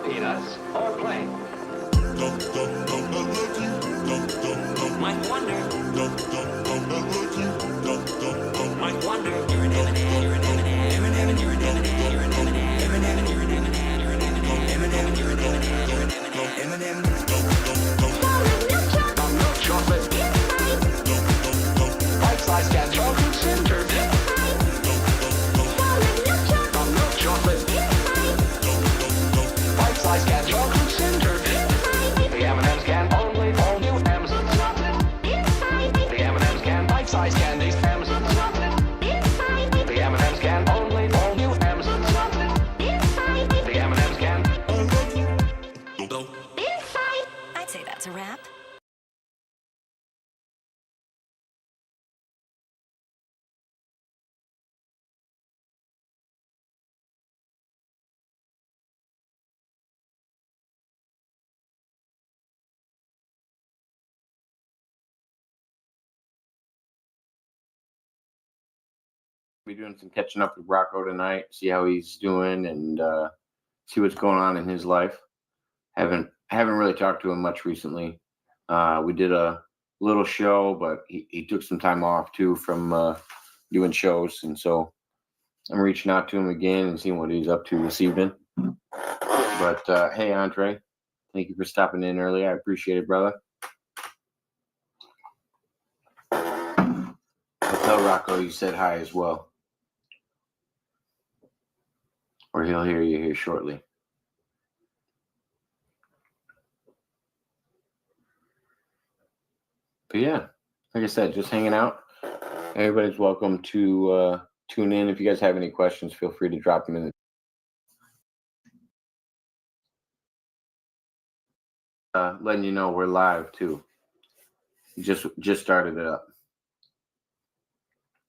peanuts, or plain. Mike Wonder. Mike Wonder. You're an Eminem. You're an Eminem. You're an Eminem. You're an Eminem. You're an Eminem. You're an Eminem. You're an Eminem. You're an Eminem. You're an Eminem. You're an Eminem. Milk chocolate. Bite-sized cat chocolate center. Milk chocolate. Bite-sized cat chocolate center. The M&M's can only hold you M's. The M&M's can bite-sized candies M's. The M&M's can only hold you M's. The M&M's can. I'd say that's a wrap. Be doing some catching up with Rocco tonight, see how he's doing, and see what's going on in his life. Haven't really talked to him much recently. We did a little show, but he took some time off too from doing shows, and so I'm reaching out to him again and seeing what he's up to this evening. But hey, Andre, thank you for stopping in early. I appreciate it, brother. I'll tell Rocco you said hi as well, or he'll hear you here shortly. But yeah, like I said, just hanging out. Everybody's welcome to tune in. If you guys have any questions, feel free to drop them in the letting you know we're live too. Just started it up.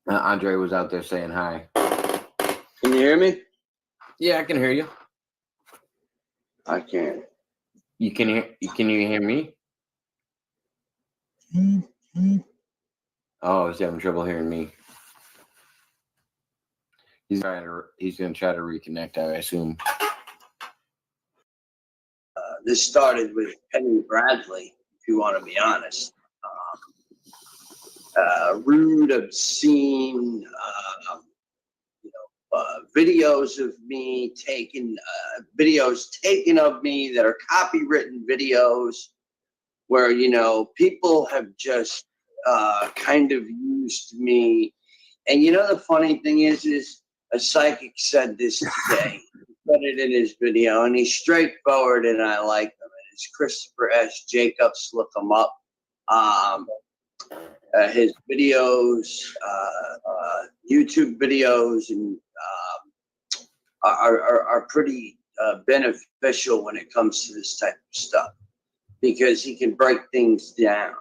Andre was out there saying hi. Can you hear me? Yeah, I can hear you. I can. You can hear? Can you hear me? Oh, he's having trouble hearing me. He's going to try to reconnect, I assume. This started with Penny Bradley, if you want to be honest. Rude, obscene, videos of me videos taken of me that are copywritten videos where, people have just kind of used me. And the funny thing is a psychic said this today. He said it in his video, and he's straightforward, and I like him. And it's Christopher S. Jacobs. Look him up. His videos, YouTube videos, and are pretty beneficial when it comes to this type of stuff, because he can break things down.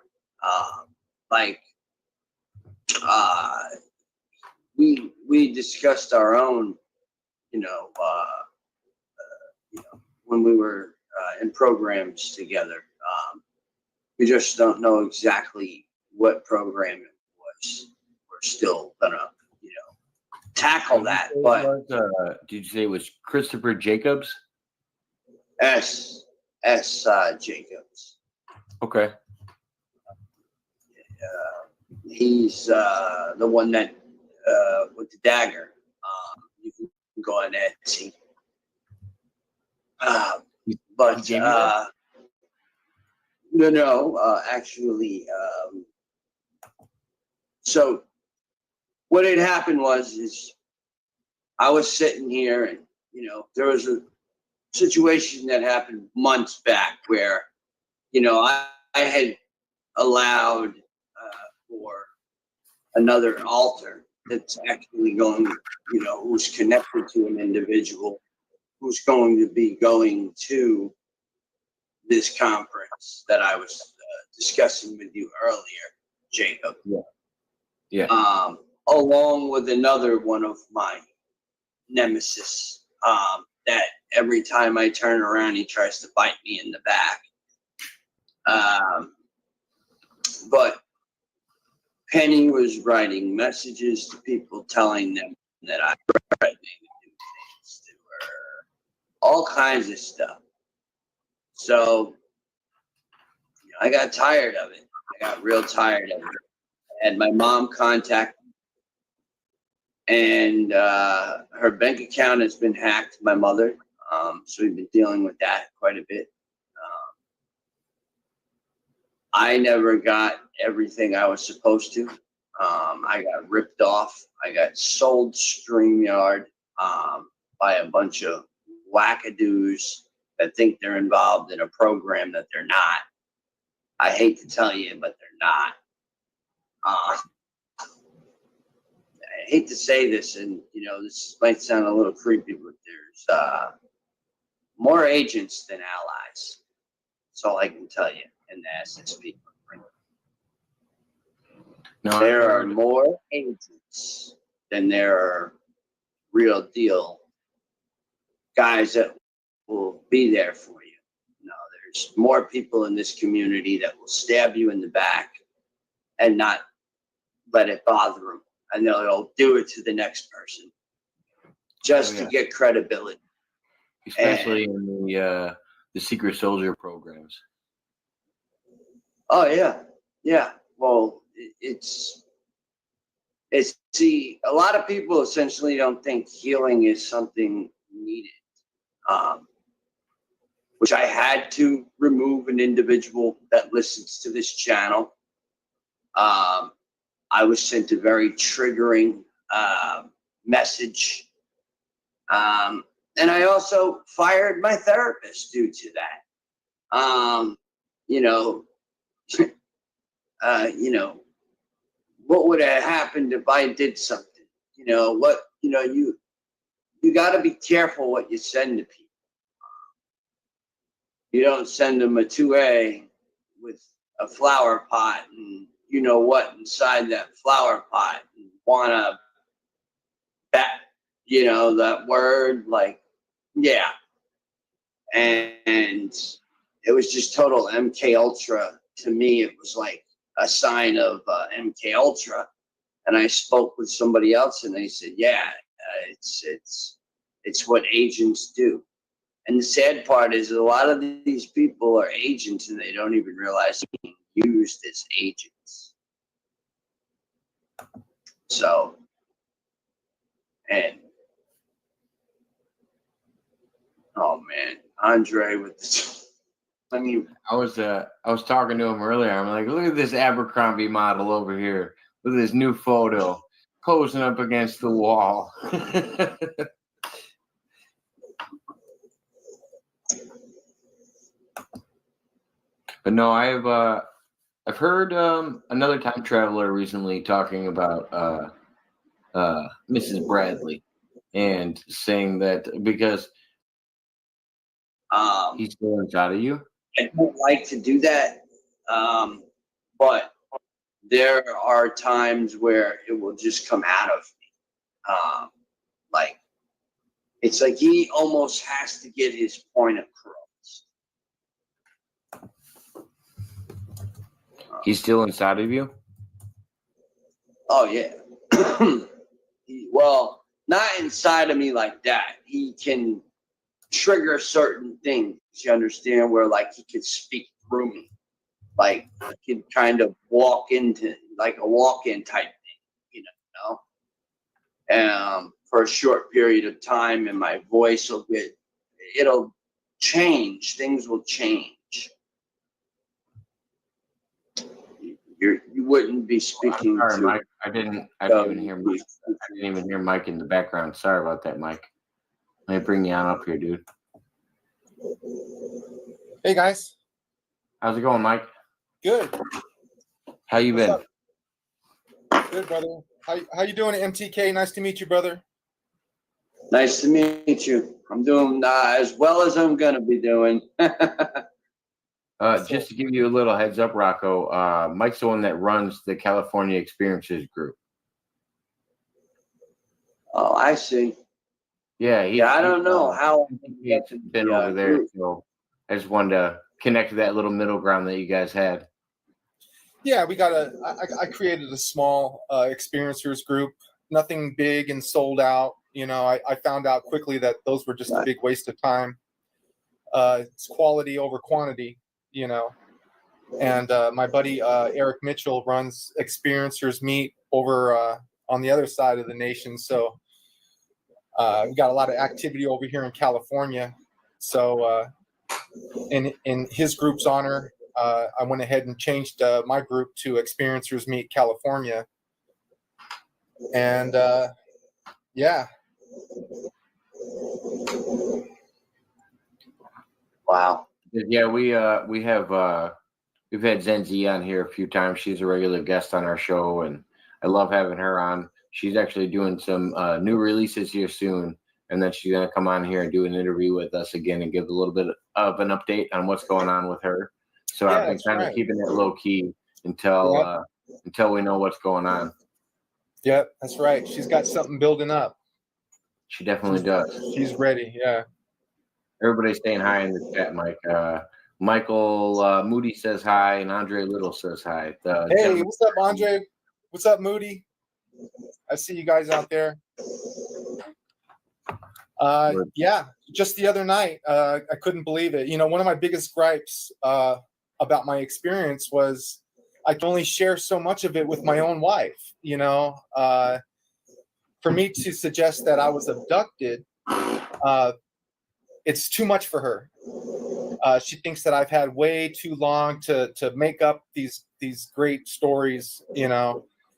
We discussed our own, when we were in programs together. We just don't know exactly what program it was. We're still gonna, tackle that. But did you say it was Christopher Jacobs? S. Jacobs. Okay. He's the one that with the dagger. You can go on Etsy. But no, actually, so what had happened is I was sitting here, and there was a situation that happened months back where I had allowed for another altar that's actually going, who's connected to an individual who's going to be going to this conference that I was discussing with you earlier, Jacob. Yeah. Along with another one of my nemesis, that every time I turn around, he tries to bite me in the back. But Penny was writing messages to people telling them that I threatening to do things to her, all kinds of stuff. So I got tired of it. I got real tired of it. And my mom contacted me, and her bank account has been hacked, my mother. So we've been dealing with that quite a bit. I never got everything I was supposed to. I got ripped off. I got sold StreamYard by a bunch of wackadoos that think they're involved in a program that they're not. I hate to tell you, but they're not. I hate to say this, and this might sound a little creepy, but there's more agents than allies. That's all I can tell you in the SSP. No, There are more agents than there are real deal guys that will be there for you. There's more people in this community that will stab you in the back and not let it bother them. And they'll do it to the next person just to get credibility. Especially in the secret soldier programs. Oh, yeah. Yeah. Well, see, a lot of people essentially don't think healing is something needed, which I had to remove an individual that listens to this channel. I was sent a very triggering message. And I also fired my therapist due to that. What would have happened if I did something? You got to be careful what you send to people. You don't send them a 2A with a flower pot and you know what inside that flower pot and want to that word, like, yeah. And it was just total MK Ultra. To me, it was like a sign of MK Ultra. And I spoke with somebody else and they said, yeah, it's what agents do. And the sad part is a lot of these people are agents and they don't even realize they're being used as agents. So, and oh man, Andre with the I was talking to him earlier. I'm like, look at this Abercrombie model over here. Look at this new photo posing up against the wall. But no, I've heard another time traveler recently talking about Mrs. Bradley and saying that because he's still inside of you. I don't like to do that, but there are times where it will just come out of me. Like, it's like he almost has to get his point across. He's still inside of you? Oh, yeah. Well, not inside of me like that. He can trigger certain things, you understand, where like he could speak through me. Like he could kind of walk into like a walk-in type thing, for a short period of time, and my voice it'll change. Things will change. You wouldn't be speaking sorry, to Mike. I didn't even hear Mike. I didn't even hear Mike in the background. Sorry about that, Mike. Let me bring you on up here, dude. Hey guys. How's it going, Mike? Good. How you been? Up? Good, brother. How you doing, MTK? Nice to meet you, brother. Nice to meet you. I'm doing as well as I'm gonna be doing. Just to give you a little heads up, Rocco, Mike's the one that runs the California Experiences group. Oh, I see. Yeah, I don't know how he's been over there, so I just wanted to connect to that little middle ground that you guys had. Yeah, I created a small experiencers group. Nothing big and sold out. I found out quickly that those were just a big waste of time. It's quality over quantity, And my buddy Eric Mitchell runs Experiencers Meet over on the other side of the nation. So we got a lot of activity over here in California. So in his group's honor, I went ahead and changed my group to Experiencers Meet California. And yeah. Wow. Yeah, we have we've had Zenzi on here a few times. She's a regular guest on our show, and I love having her on. She's actually doing some new releases here soon, and then she's gonna come on here and do an interview with us again and give a little bit of an update on what's going on with her. So Yeah, I've been that's kind of right. keeping it low key until we know what's going on. Yep, that's right. She's got something building up. She definitely does. She's ready. Yeah. Everybody's saying hi in the chat, Mike. Michael Moody says hi, and Andre Little says hi. Hey, what's up, Andre? What's up, Moody? I see you guys out there. Yeah, just the other night, I couldn't believe it. One of my biggest gripes about my experience was I can only share so much of it with my own wife. For me to suggest that I was abducted, it's too much for her. She thinks that I've had way too long to make up these great stories,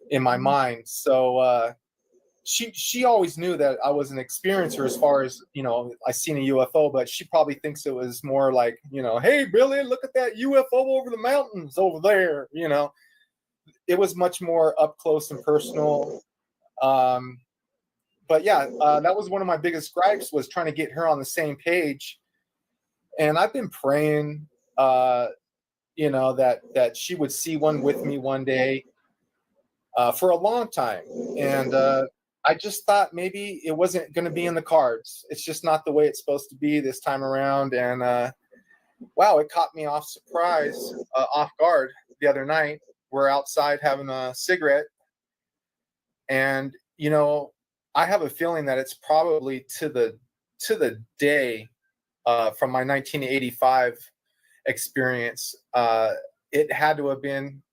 in my mind. So she always knew that I was an experiencer as far as, I seen a UFO, but she probably thinks it was more like, hey, Billy, look at that UFO over the mountains over there. It was much more up close and personal. But yeah, that was one of my biggest gripes, was trying to get her on the same page. And I've been praying, that she would see one with me one day, for a long time. And I just thought maybe it wasn't going to be in the cards. It's just not the way it's supposed to be this time around. And wow, it caught me off guard the other night. We're outside having a cigarette, and I have a feeling that it's probably to the day from my 1985 experience. It had to have been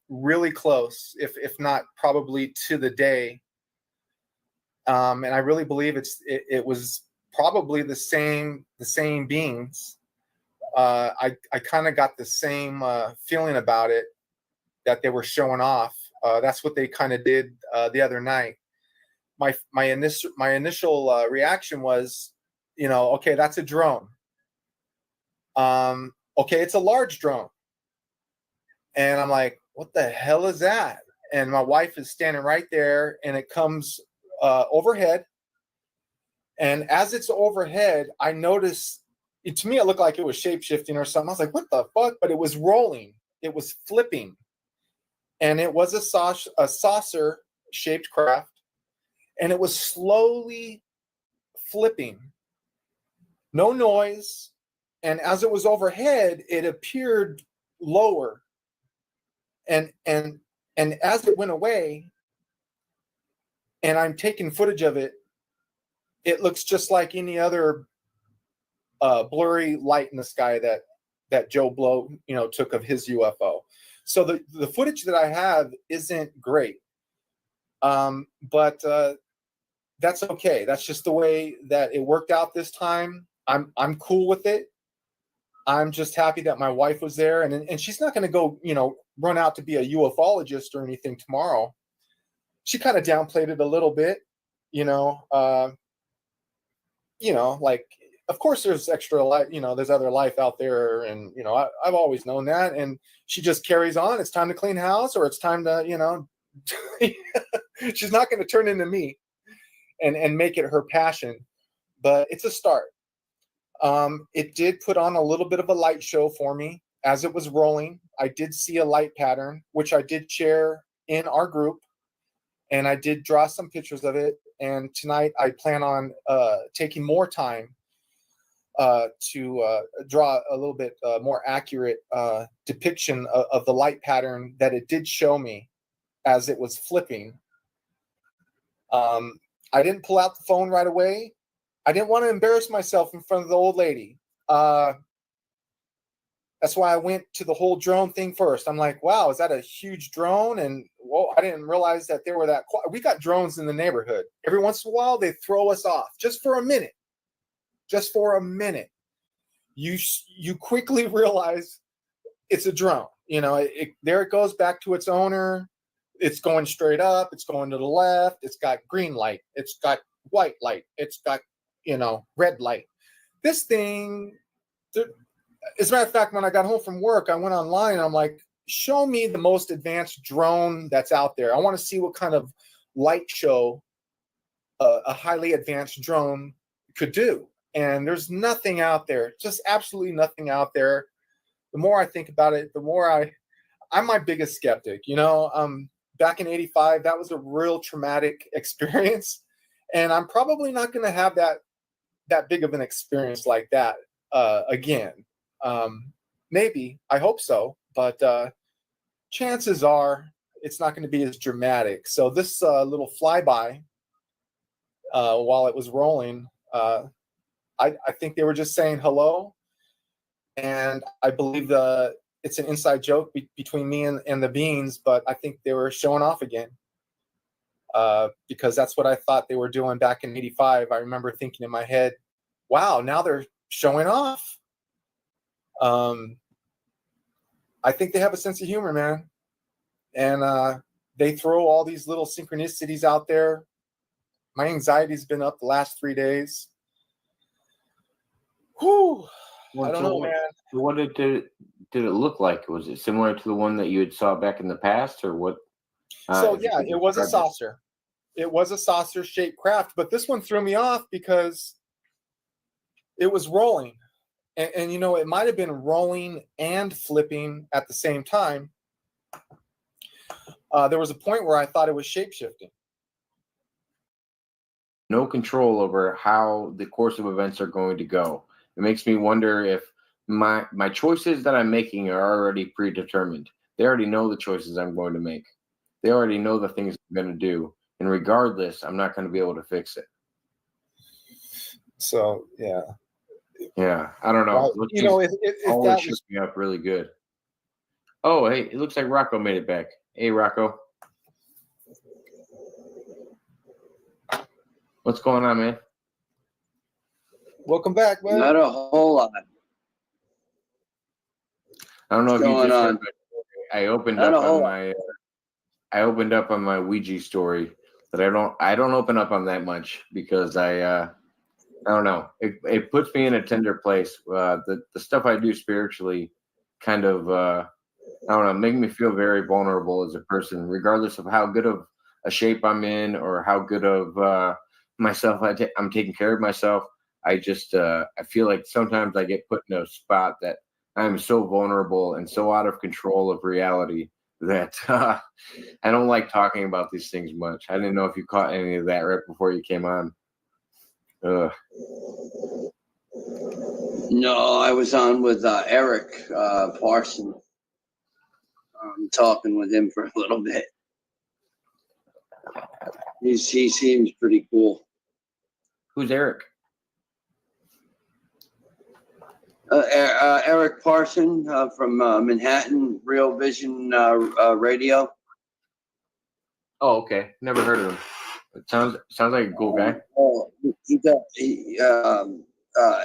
really close, if not probably to the day. And I really believe it was probably the same beings. I kind of got the same feeling about it, that they were showing off. That's what they kind of did the other night. My initial reaction was, okay, that's a drone. Okay, it's a large drone. And I'm like, what the hell is that? And my wife is standing right there, and it comes overhead. And as it's overhead, I noticed, to me, it looked like it was shape-shifting or something. I was like, what the fuck? But it was rolling. It was flipping. And it was a saucer-shaped craft. And it was slowly flipping. No noise. And as it was overhead, it appeared lower. And as it went away, and I'm taking footage of it, it looks just like any other blurry light in the sky that Joe Blow, took of his UFO. So the footage that I have isn't great, but that's okay. That's just the way that it worked out this time. I'm cool with it. I'm just happy that my wife was there, and she's not going to go, run out to be a ufologist or anything tomorrow. She kind of downplayed it a little bit, like, of course there's extra life, there's other life out there. And, I've always known that. And she just carries on. It's time to clean house, or it's time to, she's not going to turn into me and make it her passion, but it's a start. It did put on a little bit of a light show for me as it was rolling. I did see a light pattern, which I did share in our group, and I did draw some pictures of it. And tonight I plan on taking more time to draw a little bit more accurate depiction of the light pattern that it did show me as it was flipping. I didn't pull out the phone right away. I didn't want to embarrass myself in front of the old lady. That's why I went to the whole drone thing first. I'm like, wow, is that a huge drone? And whoa, I didn't realize that they were that quiet. We got drones in the neighborhood. Every once in a while, they throw us off just for a minute. Just for a minute. You quickly realize it's a drone. You know, there it goes back to its owner. It's going straight up. It's going to the left. It's got green light. It's got white light. It's got, red light. This thing, as a matter of fact, when I got home from work, I went online and I'm like, show me the most advanced drone that's out there. I want to see what kind of light show a highly advanced drone could do. And there's nothing out there, just absolutely nothing out there. The more I think about it, the more I'm my biggest skeptic. Back in '85, that was a real traumatic experience. And I'm probably not going to have that big of an experience like that again. Maybe, I hope so, but chances are it's not going to be as dramatic. So this little flyby, while it was rolling, I think they were just saying hello. And I believe it's an inside joke between me and the beans, but I think they were showing off again. Because that's what I thought they were doing back in '85. I remember thinking in my head, wow, now they're showing off. I think they have a sense of humor, man. And they throw all these little synchronicities out there. My anxiety's been up the last 3 days. Whew. I don't know, man. What did it look like? Was it similar to the one that you had saw back in the past, or what? It was a saucer. It was a saucer-shaped craft, but this one threw me off because it was rolling. And it might have been rolling and flipping at the same time. There was a point where I thought it was shape-shifting. No control over how the course of events are going to go. It makes me wonder if my choices that I'm making are already predetermined. They already know the choices I'm going to make. They already know the things I'm going to do. And regardless, I'm not going to be able to fix it. So, yeah. Yeah, I don't know. Well, if always that shook was me up really good. Oh, hey, it looks like Rocco made it back. Hey, Rocco. What's going on, man? welcome back, man. Not a whole lot. I don't know What's if you just going heard, on? but I opened Not a up whole on lot. I opened up on my Ouija story that I don't open up on that much because I don't know. It puts me in a tender place. The stuff I do spiritually kind of I don't know, make me feel very vulnerable as a person, regardless of how good of a shape I'm in or how good of myself I'm taking care of myself. I just I feel like sometimes I get put in a spot that I'm so vulnerable and so out of control of reality that I don't like talking about these things much. I didn't know if you caught any of that right before you came on. Ugh. No, I was on with Eric Parson. Talking with him for a little bit. He seems pretty cool. Who's Eric? Eric Parson from Manhattan Real Vision Radio. Oh, okay. Never heard of him. It sounds like a cool guy. Oh,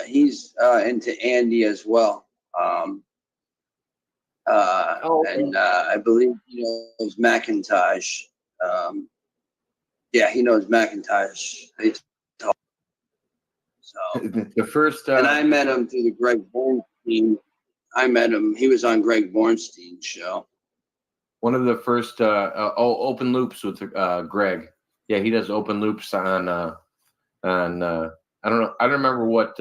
he's into Andy as well. Okay. And I believe he knows Macintosh. Yeah, he knows Macintosh. They talk. So, The first and I met him through the Greg Bornstein. I met him. He was on Greg Bornstein's show. one of the first open loops with Greg. Yeah, he does open loops on I don't know. I don't remember what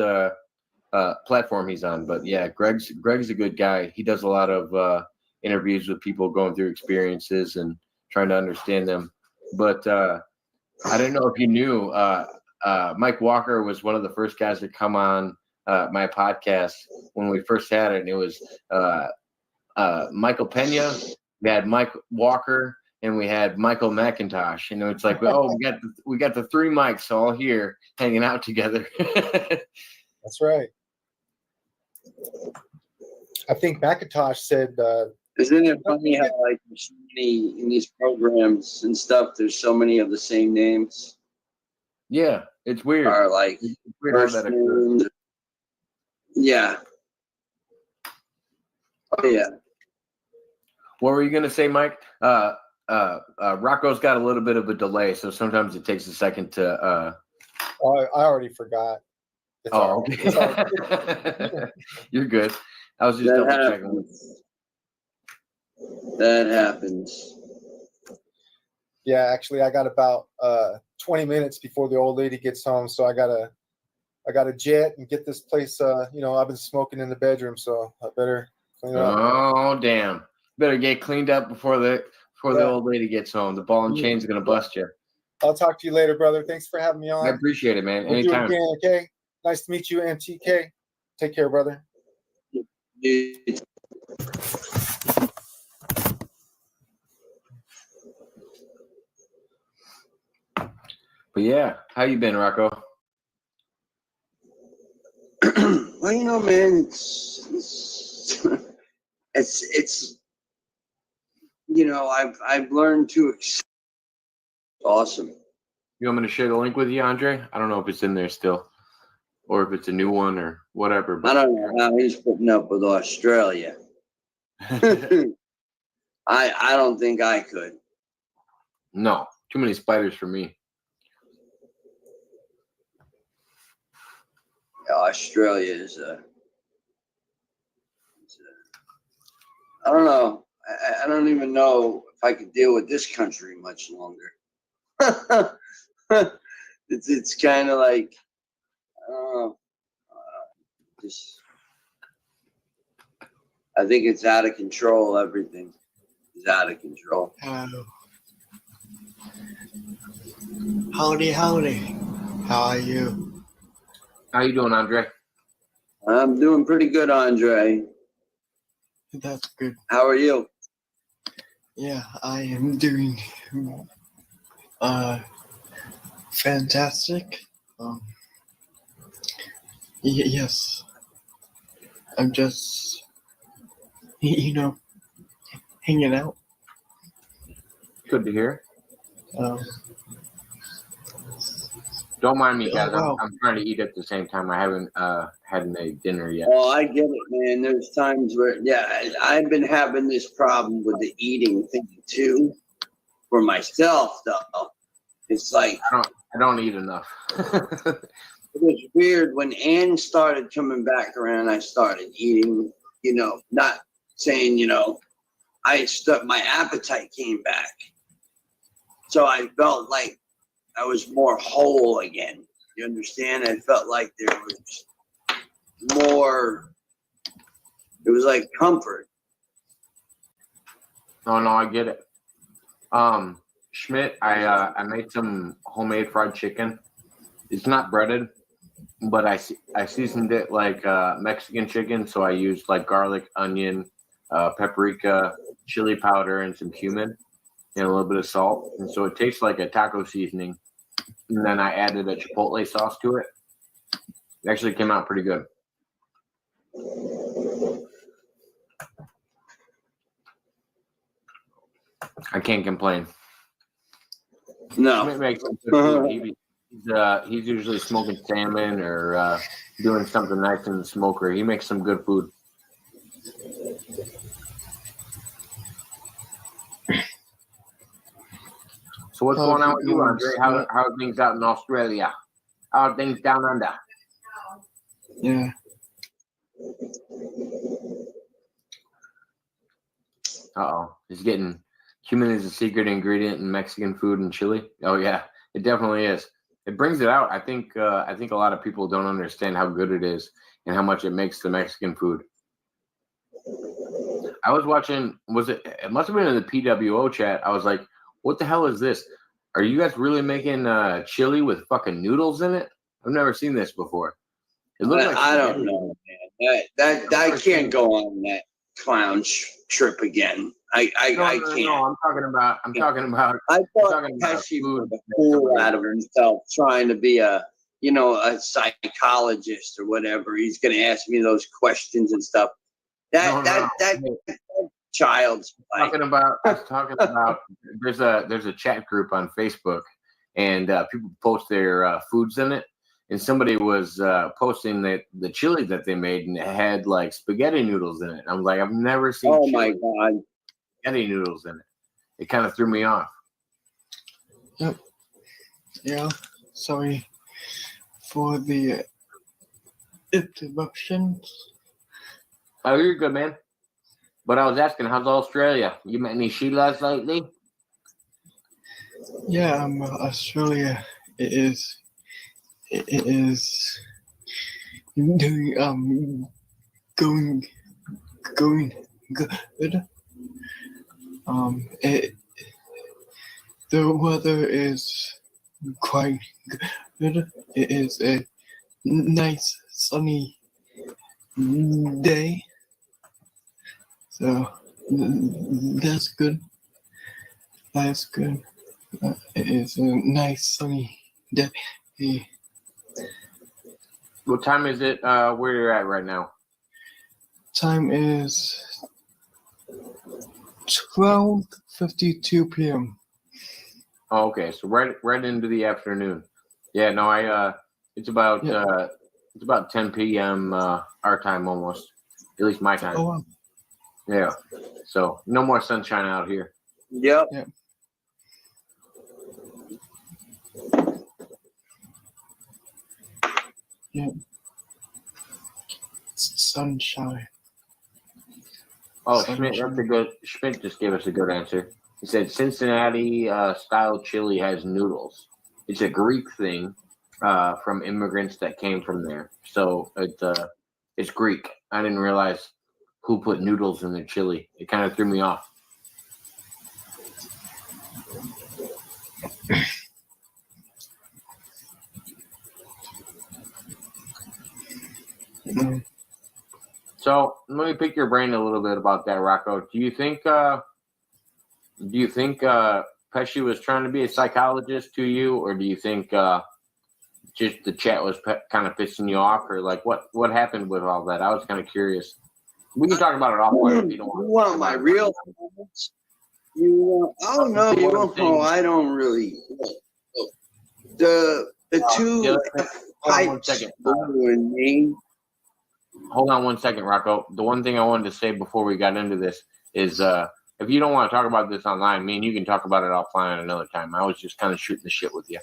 platform he's on, but yeah, Greg's a good guy. He does a lot of interviews with people going through experiences and trying to understand them. But I didn't know if you knew Mike Walker was one of the first guys to come on my podcast when we first had it, and it was Michael Pena. We had Mike Walker and we had Michael McIntosh. It's like, oh, we got the three mics all here hanging out together. That's right. I think McIntosh said, Isn't it funny how like there's so many in these programs and stuff? There's so many of the same names. Yeah, it's weird. Are like It's weird how first that occurs. names. Yeah. Oh yeah. What were you gonna say, Mike? Rocco's got a little bit of a delay, so sometimes it takes a second to. oh, I already forgot. It's all right. It's all right. Okay. You're good. I was just That double checking. happens. That happens. Yeah, actually, I got about 20 minutes before the old lady gets home, so I gotta jet and get this place. I've been smoking in the bedroom, so I better clean it up. Oh damn! Better get cleaned up before the Yeah. old lady gets home. The ball and chain's gonna bust you. I'll talk to you later, brother. Thanks for having me on. I appreciate it, man. We'll do it Anytime. again, okay? Nice to meet you, MTK. Take care, brother. But yeah, how you been, Rocco? Well, man, it's I've learned to accept. Awesome. You want me to share the link with you, Andre? I don't know if it's in there still, or if it's a new one or whatever. I don't know how he's putting up with Australia. I don't think I could. No, too many spiders for me. Australia is I don't know. I don't even know if I could deal with this country much longer. It's kind of like I don't know. Just I think it's out of control. Everything is out of control. Hello. Howdy, howdy. How are you? How you doing, Andre? I'm doing pretty good, Andre. That's good. How are you? Yeah, I am doing fantastic. Yes. I'm just hanging out. Good to hear. Um, Don't mind me, guys. wow. I'm trying to eat at the same time. I haven't had any dinner yet. Oh, I get it, man. There's times where, I've been having this problem with the eating thing too. For myself, though, it's like I don't eat enough. it was weird when Ann started coming back around. I started eating. Not saying my appetite came back, so I felt like I was more whole again. You understand? I felt like there was more. It was like comfort. No, I get it. Schmidt, I made some homemade fried chicken. It's not breaded, but I seasoned it like Mexican chicken. So I used like garlic, onion, paprika, chili powder, and some cumin, and a little bit of salt. And so it tastes like a taco seasoning. And then I added a chipotle sauce to it. It actually came out pretty good. I can't complain. No. Schmidt makes some good food. He's usually smoking salmon or doing something nice in the smoker. He makes some good food. So what's going on with you, Andre? How are things out in Australia? How are things down under? Yeah. He's getting cumin is a secret ingredient in Mexican food and chili. Oh yeah, it definitely is. It brings it out. I think a lot of people don't understand how good it is and how much it makes the Mexican food. I was watching. It must have been in the PWO chat. I was like, "What the hell is this? Are you guys really making chili with fucking noodles in it? I've never seen this before." It looks like I don't know, man. That I can't go on that clown trip again. I can't. No, I'm talking about. I thought Pesci was a fool out of himself trying to be a a psychologist or whatever. He's going to ask me those questions and stuff. That child's like, I was talking about there's a chat group on Facebook, and people post their foods in it. And somebody was posting that the chili that they made, and it had like spaghetti noodles in it. I'm like, I've never seen oh my God. spaghetti noodles in it. It kind of threw me off. Yep. Yeah. Sorry for the interruptions. Oh, you're good, man. But I was asking, how's Australia? You met any Sheilas lately? Yeah, Australia is doing going good. The weather is quite good. It is a nice sunny day, so that's good. That's good. It is a nice sunny day. What time is it where you're at right now? Time is 12:52 p.m. Oh, okay, so right into the afternoon. Yeah, no, it's about 10 p.m. Our time almost, at least my time. Oh, wow. Yeah, so no more sunshine out here. Yep. Yeah. Yeah. Sunshine. Oh, Sunshine. Schmidt just gave us a good answer. He said Cincinnati style chili has noodles. It's a Greek thing from immigrants that came from there. So it's Greek. I didn't realize who put noodles in their chili. It kind of threw me off. Mm. So let me pick your brain a little bit about that, Rocco. Do you think Pesci was trying to be a psychologist to you, or do you think just the chat was kind of pissing you off, or like what happened with all that? I was kind of curious. We can talk about it offline if you don't want. You want my real comments? I don't know. You don't know. I don't really. The two Hold on 1 second. Hold on 1 second, Rocco. The one thing I wanted to say before we got into this is if you don't want to talk about this online, me and you can talk about it offline at another time. I was just kind of shooting the shit with you.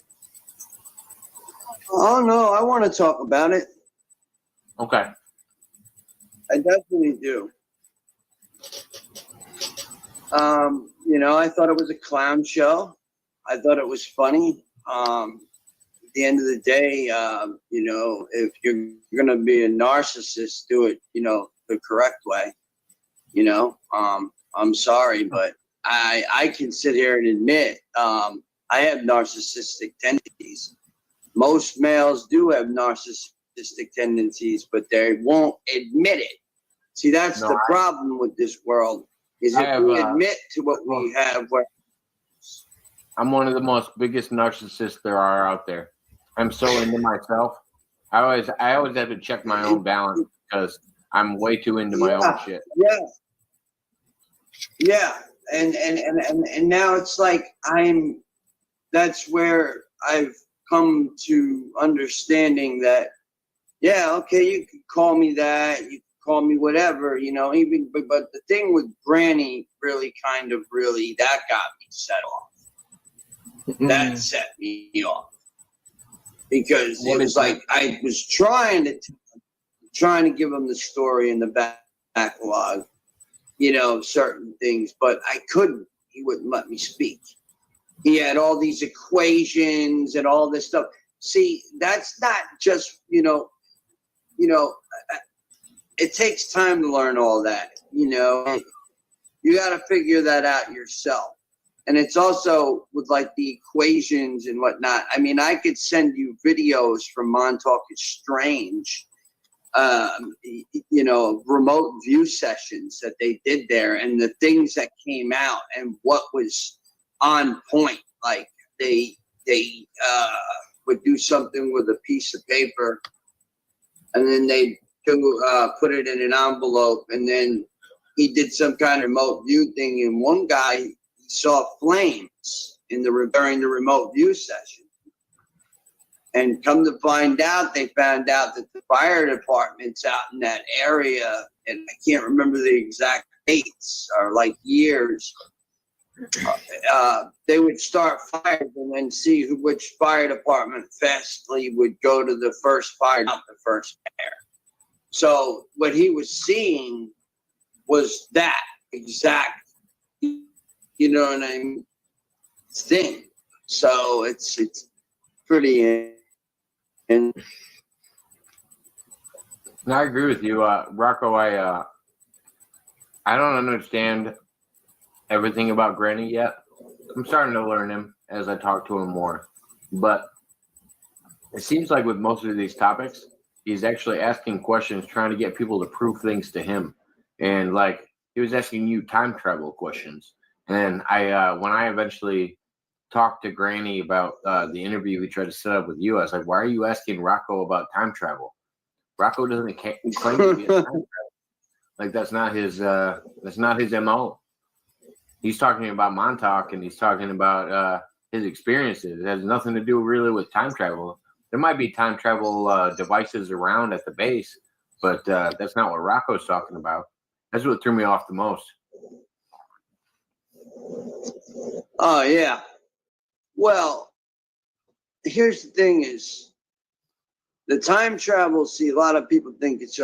Oh no, I want to talk about it. Okay. I definitely do. I thought it was a clown show. I thought it was funny. At the end of the day, if you're going to be a narcissist, do it, the correct way. I'm sorry, but I can sit here and admit I have narcissistic tendencies. Most males do have narcissistic tendencies, but they won't admit it. See, that's the problem with this world, is if we admit to what we have. I'm one of the most biggest narcissists there are out there. I'm so into myself. I always have to check my own balance because I'm way too into my own shit. Yeah. And now it's like that's where I've come to understanding that, okay, you could call me that, you could call me whatever, but the thing with Granny that got me set off. That set me off. Because it was like I was trying to give him the story in the backlog, certain things, but I couldn't. He wouldn't let me speak. He had all these equations and all this stuff. See, that's not just, it takes time to learn all that, You got to figure that out yourself. And it's also with like the equations and whatnot. I mean, I could send you videos from Montauk is Strange, remote view sessions that they did there, and the things that came out and what was on point. Like they would do something with a piece of paper, and then they put it in an envelope, and then he did some kind of remote view thing, and one guy saw flames during the remote view session. And come to find out, they found out that the fire departments out in that area, and I can't remember the exact dates or like years, they would start fires and then see which fire department fastly would go to the first fire, not the first fire. So what he was seeing was that exact, you know what I mean, thing. So it's pretty. And I agree with you, Rocco. I don't understand everything about Granny yet. I'm starting to learn him as I talk to him more. But it seems like with most of these topics, he's actually asking questions, trying to get people to prove things to him. And like he was asking you time travel questions. And I when I eventually talked to Granny about the interview we tried to set up with you, I was like, why are you asking Rocco about time travel? Rocco doesn't claim to be a time traveler. Like that's not his MO. He's talking about Montauk, and he's talking about his experiences. It has nothing to do really with time travel. There might be time travel devices around at the base, but that's not what Rocco's talking about. That's what threw me off the most. Oh yeah. Well, here's the thing: is the time travel. See, a lot of people think it's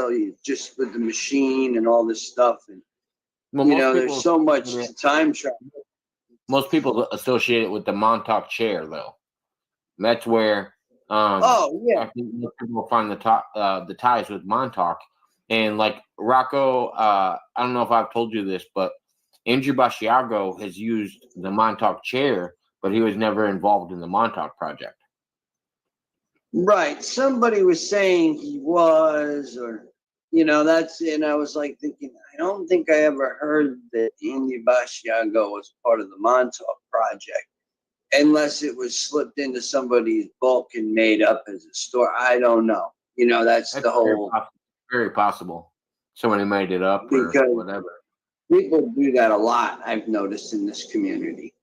just with the machine and all this stuff, and Well, there's so much to time travel. Most people associate it with the Montauk chair, though. That's where Oh yeah. I think most people find the ties with Montauk. And like Rocco, I don't know if I've told you this, but Andrew Basiago has used the Montauk chair, but he was never involved in the Montauk project. Right. Somebody was saying he was, or and I was like thinking, I don't think I ever heard that Andy Basiago was part of the Montauk project, unless it was slipped into somebody's book and made up as a story. I don't know. That's the whole. Very possible. Somebody made it up or whatever. People do that a lot, I've noticed in this community.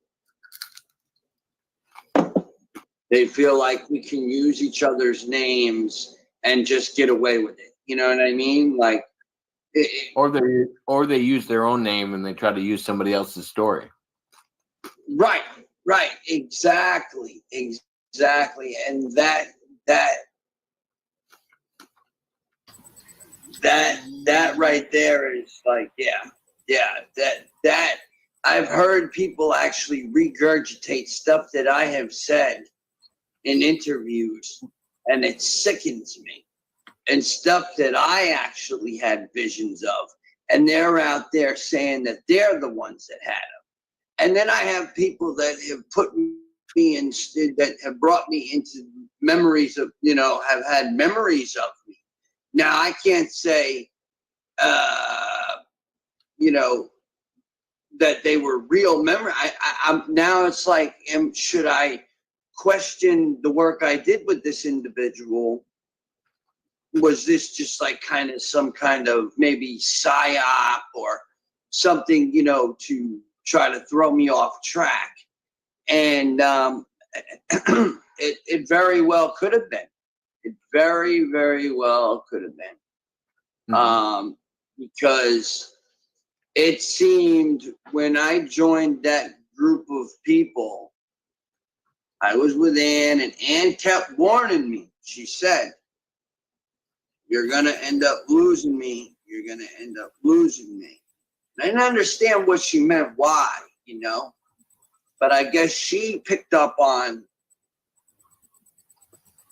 They feel like we can use each other's names and just get away with it. You know what I mean? Like, or they use their own name and they try to use somebody else's story. Right, exactly, and that right there is like, that I've heard people actually regurgitate stuff that I have said in interviews, and it sickens me. And stuff that I actually had visions of, and they're out there saying that they're the ones that had them. And then I have people that have put me in, that have brought me into memories of, have had memories of me. Now I can't say, that they were real memory. I'm now it's like, should I question the work I did with this individual? Was this just like kind of some kind of maybe psyop or something, to try to throw me off track? And it very well could have been. It very, very well could have been. Mm-hmm. Because it seemed when I joined that group of people, I was with Ann, and Ann kept warning me. She said, "You're going to end up losing me. You're going to end up losing me." And I didn't understand what she meant, why, But I guess she picked up on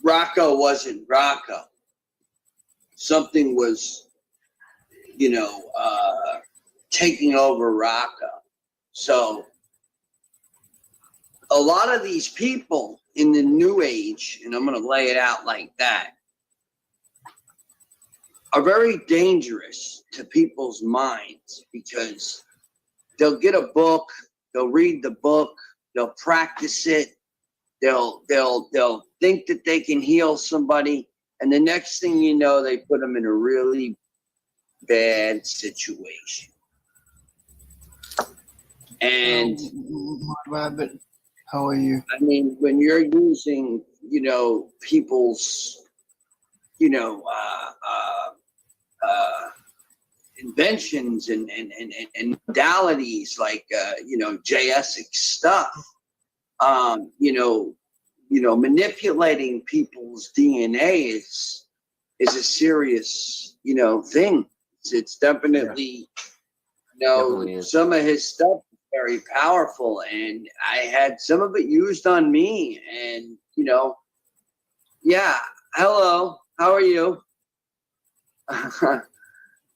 Rocco wasn't Rocco. Something was, taking over Rocco. So a lot of these people in the new age, and I'm going to lay it out like that, are very dangerous to people's minds, because they'll get a book, they'll read the book, they'll practice it, they'll think that they can heal somebody, and the next thing you know, they put them in a really bad situation. And Rabbit, how are you? I mean, when you're using, people's, inventions and modalities like, JSic stuff, manipulating people's DNA is a serious, thing. It's definitely, Definitely is. some of his stuff is very powerful, and I had some of it used on me, and yeah, hello, how are you?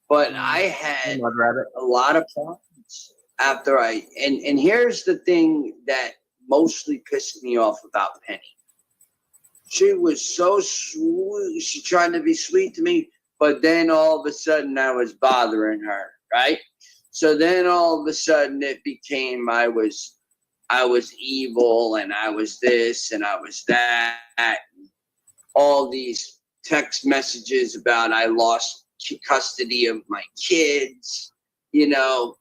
But I had Mud Rabbit. a lot of problems after and here's the thing that mostly pissed me off about Penny. She was so sweet. She tried to be sweet to me, but then all of a sudden I was bothering her, right? So then all of a sudden it became I was evil, and I was this and I was that. All these text messages about I lost custody of my kids,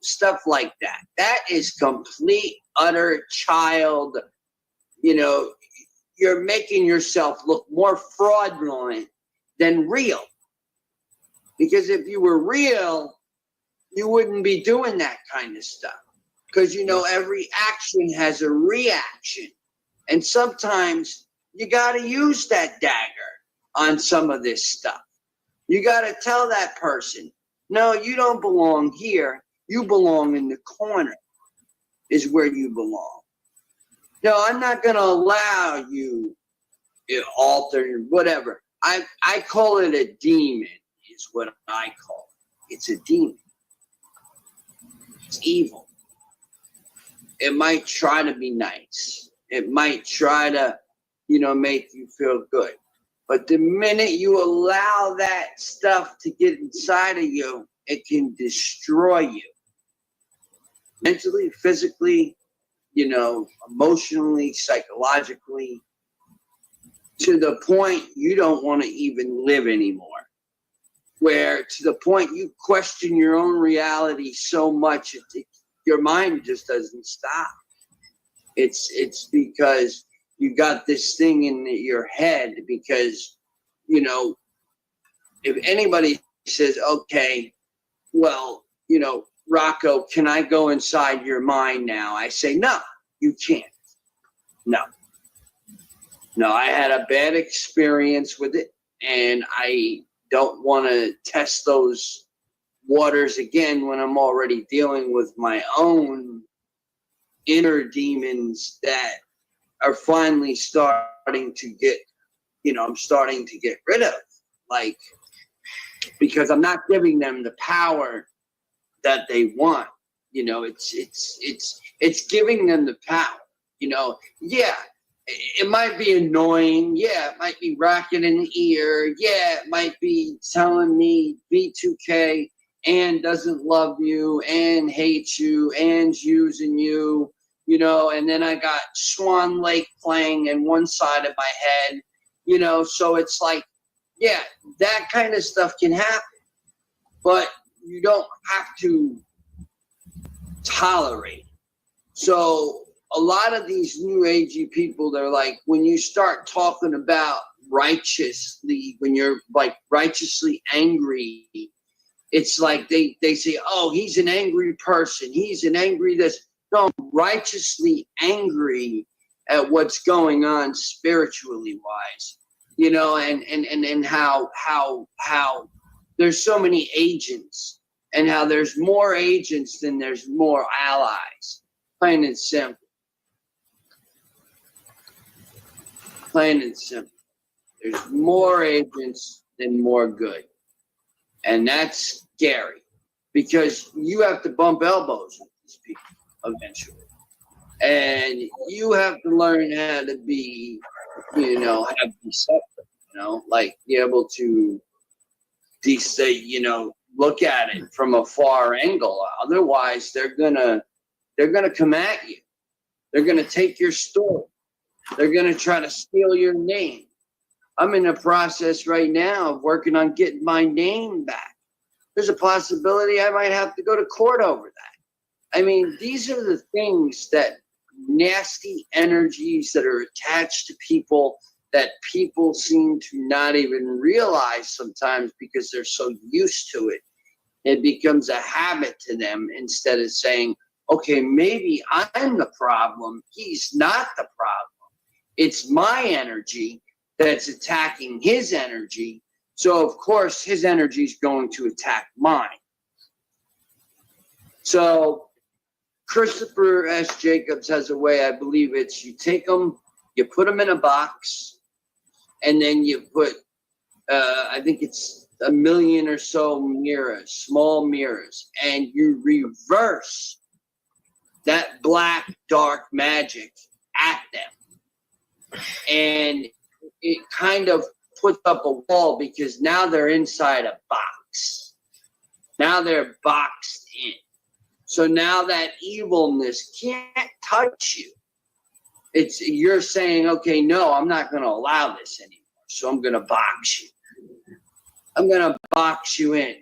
stuff like that. That is complete, utter child. You're making yourself look more fraudulent than real. Because if you were real, you wouldn't be doing that kind of stuff. Because, every action has a reaction. And sometimes you got to use that dagger on some of this stuff. You got to tell that person, no, you don't belong here. You belong in the corner is where you belong. No, I'm not going to allow you to alter whatever. I call it a demon is what I call it. It's a demon. It's evil. It might try to be nice. It might try to, make you feel good. But the minute you allow that stuff to get inside of you, it can destroy you. Mentally, physically, emotionally, psychologically, to the point you don't want to even live anymore. Where to the point you question your own reality so much, your mind just doesn't stop. It's because you got this thing in your head because, if anybody says, okay, well, Rocco, can I go inside your mind now? I say, no, you can't. No, I had a bad experience with it, and I don't want to test those waters again when I'm already dealing with my own inner demons that are finally starting to get, I'm starting to get rid of, because I'm not giving them the power that they want. It's giving them the power. Yeah, it might be annoying. Yeah, it might be racking in the ear. Yeah, it might be telling me B2K and doesn't love you and hates you and's using you. And then I got Swan Lake playing in one side of my head, so it's like, yeah, that kind of stuff can happen, but you don't have to tolerate. So a lot of these new agey people, they're like, when you start talking about righteously, when you're like righteously angry, it's like they say, oh, he's an angry person. He's an angry this. No, righteously angry at what's going on spiritually wise, and how there's so many agents, and how there's more agents than there's more allies. Plain and simple. Plain and simple. There's more agents than more good. And that's scary because you have to bump elbows with these people eventually. And you have to learn how to be, how to be separate, like be able to look at it from a far angle. Otherwise, they're gonna come at you. They're gonna take your story They're going to try to steal your name. I'm in the process right now of working on getting my name back. There's a possibility I might have to go to court over that. I mean, these are the things that nasty energies that are attached to people that people seem to not even realize sometimes because they're so used to it. It becomes a habit to them instead of saying, okay, maybe I'm the problem. He's not the problem. It's my energy that's attacking his energy. So, of course, his energy is going to attack mine. So, Christopher S. Jacobs has a way, I believe it's you take them, you put them in a box, and then you put, I think it's 1 million or so mirrors, small mirrors, and you reverse that black, dark magic at them. And it kind of puts up a wall because now they're inside a box. Now they're boxed in. So now that evilness can't touch you. You're saying, okay, no, I'm not going to allow this anymore. So I'm going to box you. I'm going to box you in.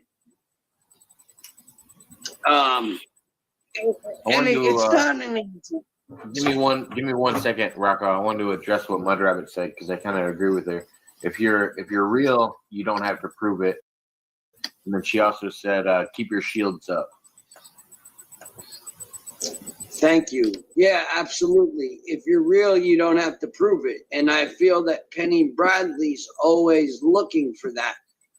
Give me one second, Rocco. I want to address what Mud Rabbit said because I kind of agree with her. If you're real, you don't have to prove it. And then she also said, keep your shields up. Thank you. Yeah, absolutely. If you're real, you don't have to prove it. And I feel that Penny Bradley's always looking for that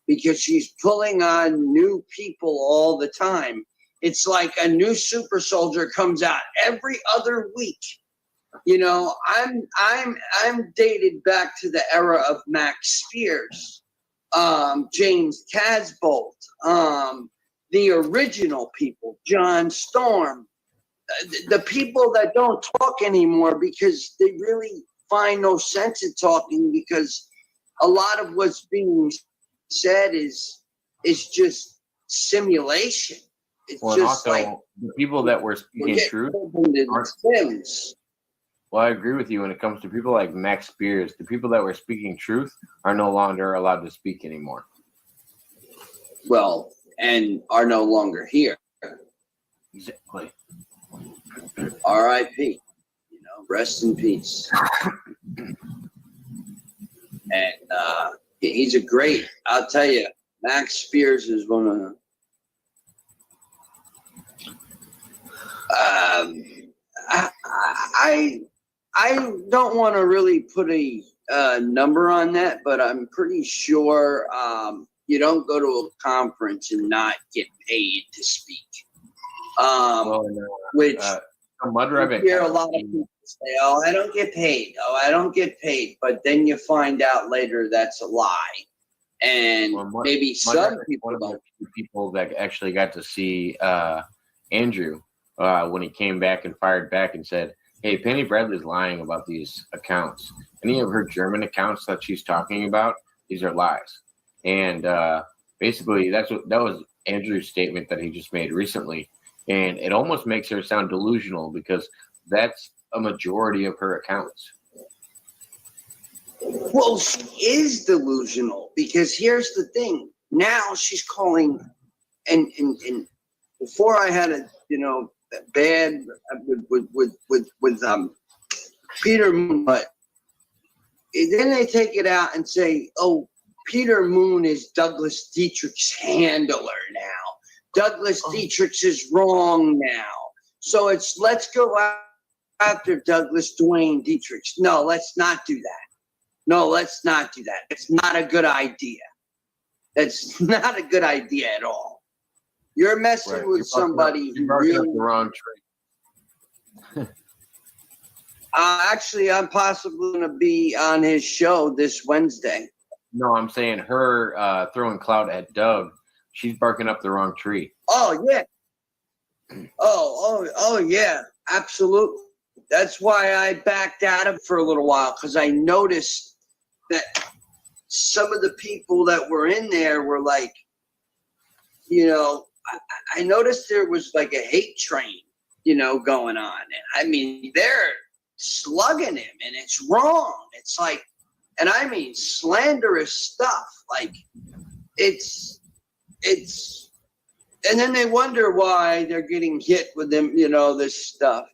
because she's pulling on new people all the time. It's like a new super soldier comes out every other week. You know, I'm dated back to the era of Max Spears, James Casbolt, the original people, John Storm, the people that don't talk anymore because they really find no sense in talking because a lot of what's being said is just simulation. It's well, just also, like the people that were speaking truth. Well, I agree with you when it comes to people like Max Spears. The people that were speaking truth are no longer allowed to speak anymore. Well, and are no longer here. Exactly. R.I.P. You know, rest in peace. And he's a great. I'll tell you, Max Spears is one of. I don't want to really put a number on that, but I'm pretty sure you don't go to a conference and not get paid to speak. Which Mud Rabbit, you hear a lot of people say, "Oh, I don't get paid. Oh, I don't get paid." But then you find out later that's a lie, and maybe some people. One of the people that actually got to see Andrew when he came back and fired back and said, "Hey, Penny Bradley's lying about these accounts. Any of her German accounts that she's talking about, these are lies." And basically, that was Andrew's statement that he just made recently. And it almost makes her sound delusional because that's a majority of her accounts. Well, she is delusional because here's the thing. Now she's calling, and before I had a bad with Peter Moon, but then they take it out and say, "Oh, Peter Moon is Douglas Dietrich's handler now. Douglas Dietrich is wrong now. So let's go after Douglas Dwayne Dietrich." No, let's not do that. No, let's not do that. It's not a good idea. That's not a good idea at all. You're messing with somebody who really the wrong tree. Actually, I'm possibly going to be on his show this Wednesday. No, I'm saying her throwing clout at Doug. She's barking up the wrong tree. Oh yeah. Oh yeah. Absolutely. That's why I backed out of it for a little while because I noticed that some of the people that were in there were like, I noticed there was like a hate train, going on. I mean, slugging him, and it's wrong. It's like, and I mean slanderous stuff. Like it's, and then they wonder why they're getting hit with them, this stuff.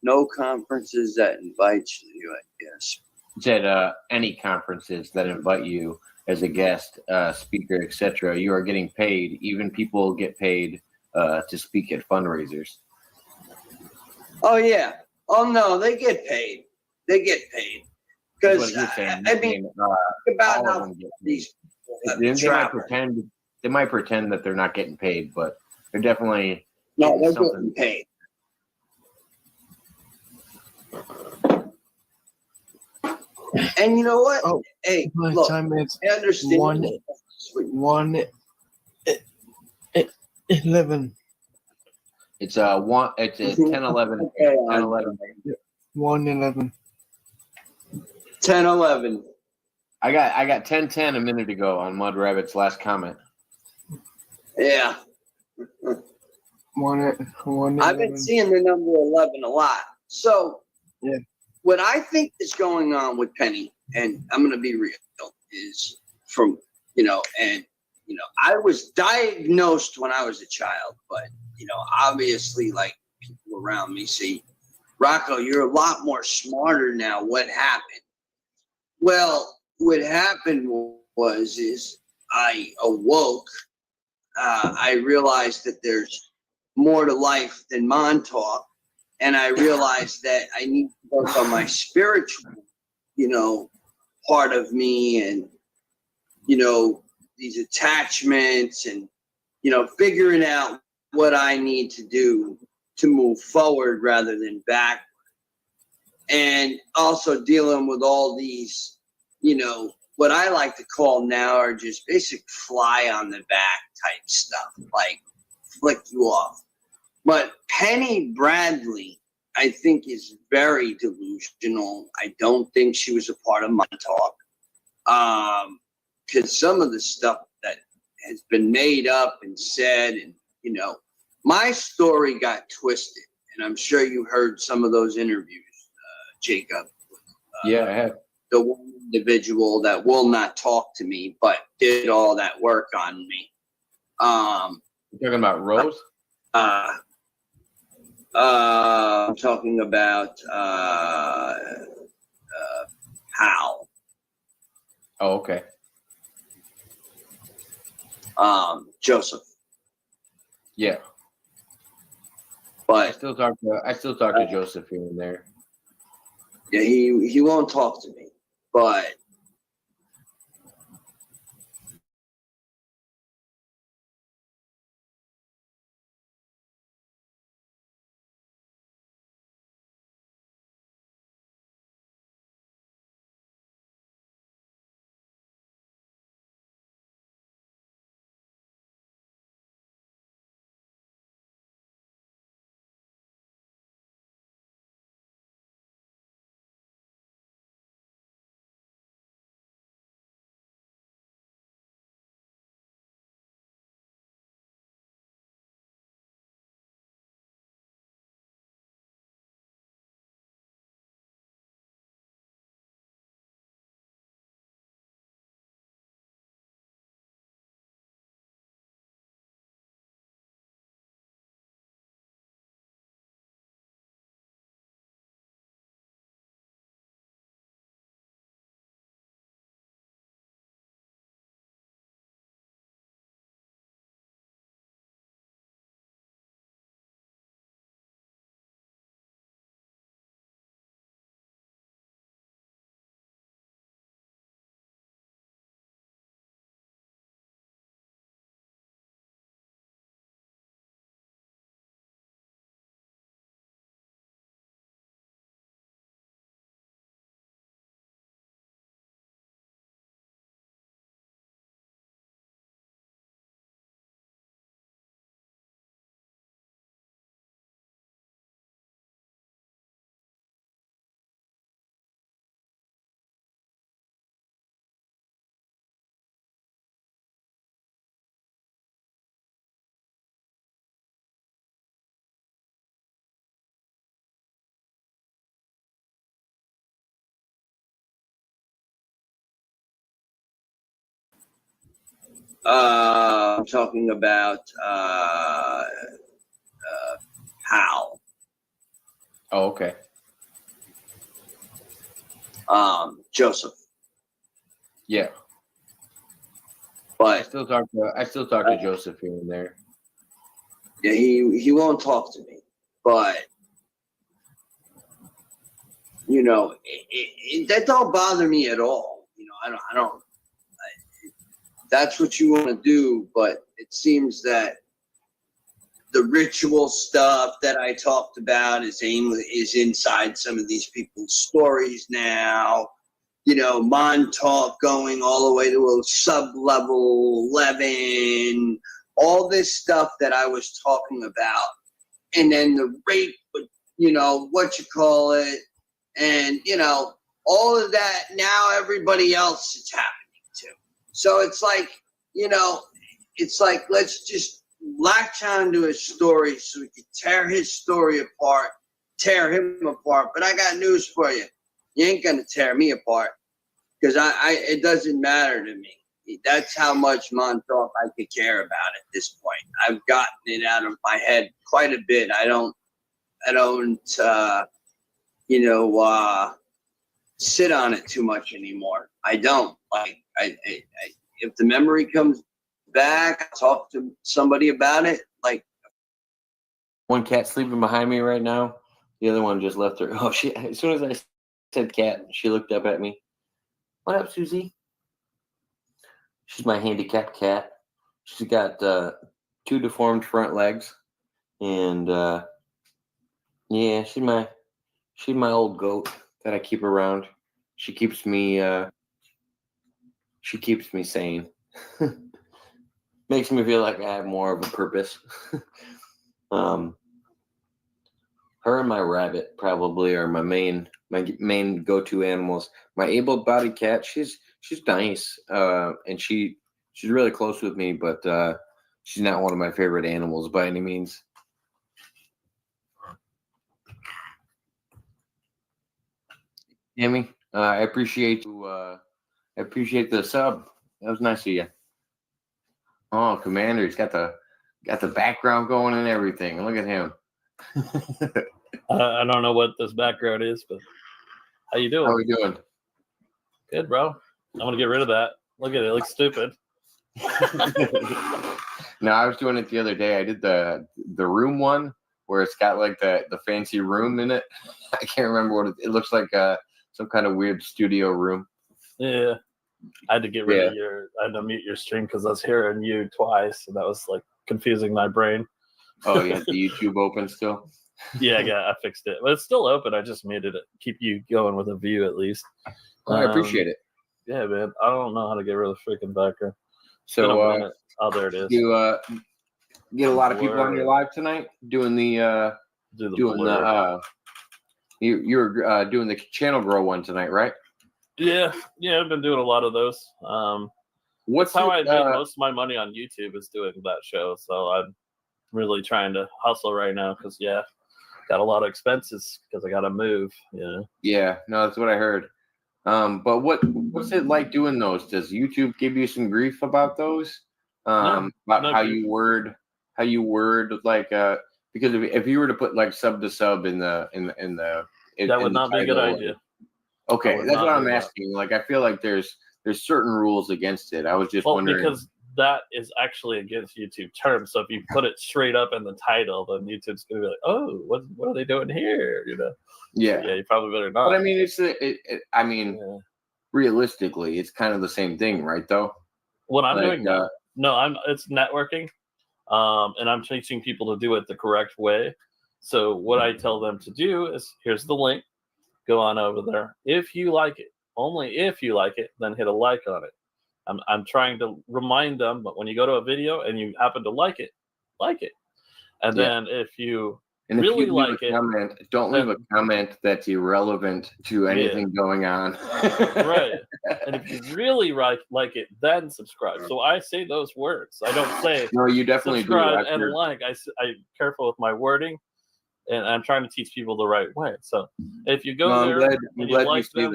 No conferences that invite you, I guess. Said any conferences that invite you as a guest speaker, etc., you are getting paid. Even people get paid to speak at fundraisers. Oh yeah. Oh no, they get paid. They get paid That's because what you're saying. I mean, think about all of how them get paid. these people have They might traveled. pretend. They might pretend that they're not getting paid, but they're definitely No, getting they're something. getting paid. And you know what? Oh, Hey, my look, time is I understand. 1:11. It's one. It's a 10-11. Okay, 10-11. 1:11. 10-11. I got 10-10 a minute ago on Mud Rabbit's last comment. Yeah. 1:11. I've been seeing the number 11 a lot. So, Yeah. what I think is going on with Penny, and I'm going to be real, is from, I was diagnosed when I was a child, but, obviously, like, people around me say, Rocco, you're a lot more smarter now. What happened? Well, what happened is I awoke. I realized that there's more to life than Montauk. And I realized that I need to work on my spiritual, part of me and, these attachments and, figuring out what I need to do to move forward rather than back. And also dealing with all these, what I like to call now are just basic fly on the back type stuff, like flick you off. But Penny Bradley, I think, is very delusional. I don't think she was a part of Montauk. Because some of the stuff that has been made up and said, and, my story got twisted. And I'm sure you heard some of those interviews, Jacob. Yeah, I have. The one individual that will not talk to me, but did all that work on me. You're talking about Rose? I'm talking about Hal. Oh, okay. Joseph. Yeah. I But still talk to Joseph here and there. yeah, he won't talk to me. But I'm talking about Hal. Oh, okay. Joseph. Yeah. I But still talk to Joseph here and there. yeah, he won't talk to me. But you know, that don't bother me at all. You know, I don't. That's what you want to do, but it seems that the ritual stuff that I talked about is inside some of these people's stories now. You know, Montauk going all the way to a sub-level 11, all this stuff that I was talking about. And then the rape, you know, what you call it, and, you know, all of that, now everybody else is happening to. So it's like, you know, it's like, let's just latch on to his story so we can tear his story apart, tear him apart. But I got news for you. You ain't going to tear me apart because it doesn't matter to me. That's how much Montauk I could care about at this point. I've gotten it out of my head quite a bit. I don't, sit on it too much anymore. I don't. Like, I if the memory comes back, I'll talk to somebody about it. Like, One cat sleeping behind me right now. The other one just left her. Oh, as soon as I said cat, she looked up at me. What up, Susie? She's my handicapped cat. She's got 2 deformed front legs, and yeah, she's my old goat that I keep around. She keeps me sane. Makes me feel like I have more of a purpose. Her and my rabbit probably are my main go-to animals. My able-bodied cat, she's nice, and she's really close with me, but she's not one of my favorite animals by any means. Amy, I appreciate you. I appreciate the sub. That was nice of you. Oh, Commander's got the background going and everything. Look at him. I don't know what this background is, but how you doing? How are we doing? Good, bro. I'm gonna get rid of that. Look at it. It looks stupid. No, I was doing it the other day. I did the room one where it's got like the fancy room in it. I can't remember what it looks like. Some kind of weird studio room. Yeah. I had to get rid of I had to mute your stream because I was hearing you twice, and that was like confusing my brain. Oh, you had the YouTube open still? Yeah, I fixed it. But it's still open. I just muted it. Keep you going with a view at least. I appreciate it. Yeah, man. I don't know how to get rid of the freaking background. So, oh, there it is. You get a lot of people on your live tonight doing the you're doing the channel grow one tonight, right? Yeah, I've been doing a lot of those. What's how I make most of my money on YouTube is doing that show. So I'm really trying to hustle right now because got a lot of expenses because I got to move. Yeah, no, that's what I heard. But what's it like doing those? Does YouTube give you some grief about those? About how you word like because if you were to put like sub to sub in the that would not be a good idea. Okay, that's what I'm asking. Like, I feel like there's certain rules against it. I was just wondering because that is actually against YouTube terms. So if you put it straight up in the title, then YouTube's gonna be like, "Oh, what are they doing here?" Yeah, so, you probably better not. But I mean, realistically, it's kind of the same thing, right? Though. What I'm doing now, it's networking, and I'm teaching people to do it the correct way. So what I tell them to do is, here's the link. Go on over there. If you like it, only if you like it, then hit a like on it. I'm trying to remind them, but when you go to a video and you happen to like it. And then if you really like it, don't leave a comment that's irrelevant to anything going on. Right. And if you really like it, then subscribe. So I say those words. I don't say no. You definitely subscribe and like. I'm careful with my wording. And I'm trying to teach people the right way. So if you go there and you like them,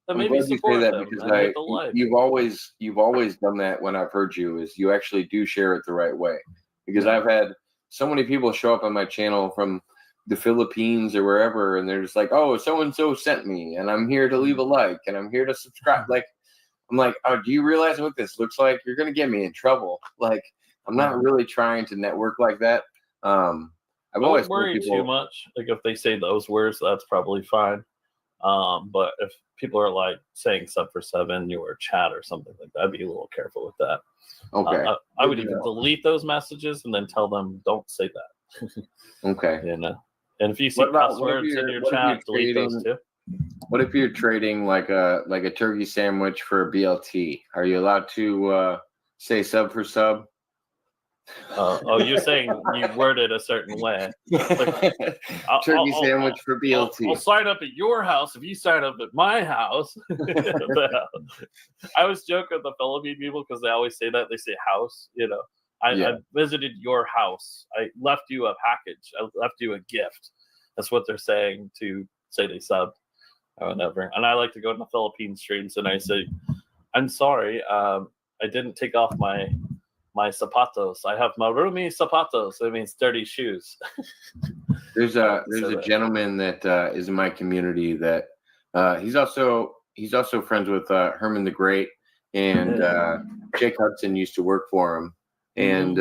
I'm maybe glad you say support that them because and hit the like. you've always done that when I've heard you, is you actually do share it the right way. Because Yeah. I've had so many people show up on my channel from the Philippines or wherever, and they're just like, oh, so and so sent me, and I'm here to leave a like, and I'm here to subscribe. Like, I'm like, oh, do you realize what this looks like? You're gonna get me in trouble. Like, I'm not really trying to network like that. I've always Don't told worry too people, much. Like if they say those words, that's probably fine. But if people are like saying sub for 7 your chat or something like that, I'd be a little careful with that. okay, I would even delete those messages and then tell them don't say that. okay. You know. And if you see What about- cuss what if words in you're- your what if you're chat, delete those trading- too. What if you're trading like a turkey sandwich for a BLT? Are you allowed to say sub for sub? Oh, you're saying you word it a certain way. Turkey sandwich for BLT. I'll sign up at your house if you sign up at my house. I always joke with the Philippine people because they always say that. They say house, you know. I visited your house. I left you a package. I left you a gift. That's what they're saying to say they subbed or whatever. And I like to go to the Philippine streams and I say, I'm sorry, I didn't take off my zapatos. I have marumi zapatos. It means dirty shoes. There's a gentleman that is in my community that he's also friends with Herman the Great, and Jake Hudson used to work for him, and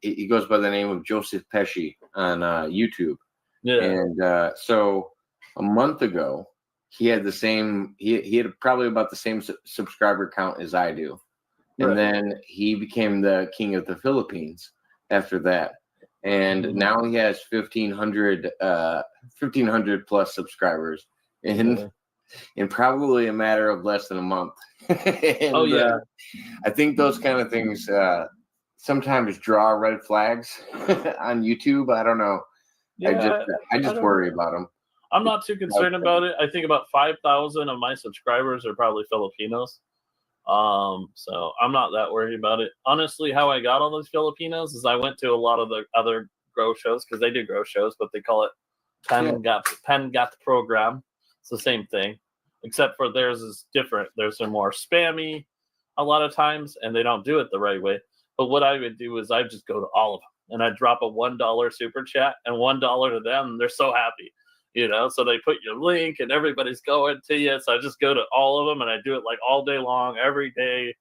he goes by the name of Joseph Pesci on YouTube. Yeah. And so a month ago, he had the same. He had probably about the same subscriber count as I do. And then he became the king of the Philippines after that. And now he has 1,500 plus subscribers in probably a matter of less than a month. And, I think those kind of things sometimes draw red flags on YouTube. I don't know. Yeah, I just worry about them. I'm not too concerned about it. I think about 5,000 of my subscribers are probably Filipinos. So I'm not that worried about it. Honestly, how I got all those Filipinos is I went to a lot of the other grow shows because they do grow shows, but they call it Pen Got the program. It's the same thing, except for theirs is different. Theirs are more spammy a lot of times, and they don't do it the right way. But what I would do is I just go to all of them and I drop a $1 super chat and $1 to them. And they're so happy. You know, so they put your link and everybody's going to you. So I just go to all of them and I do it like all day long, every day.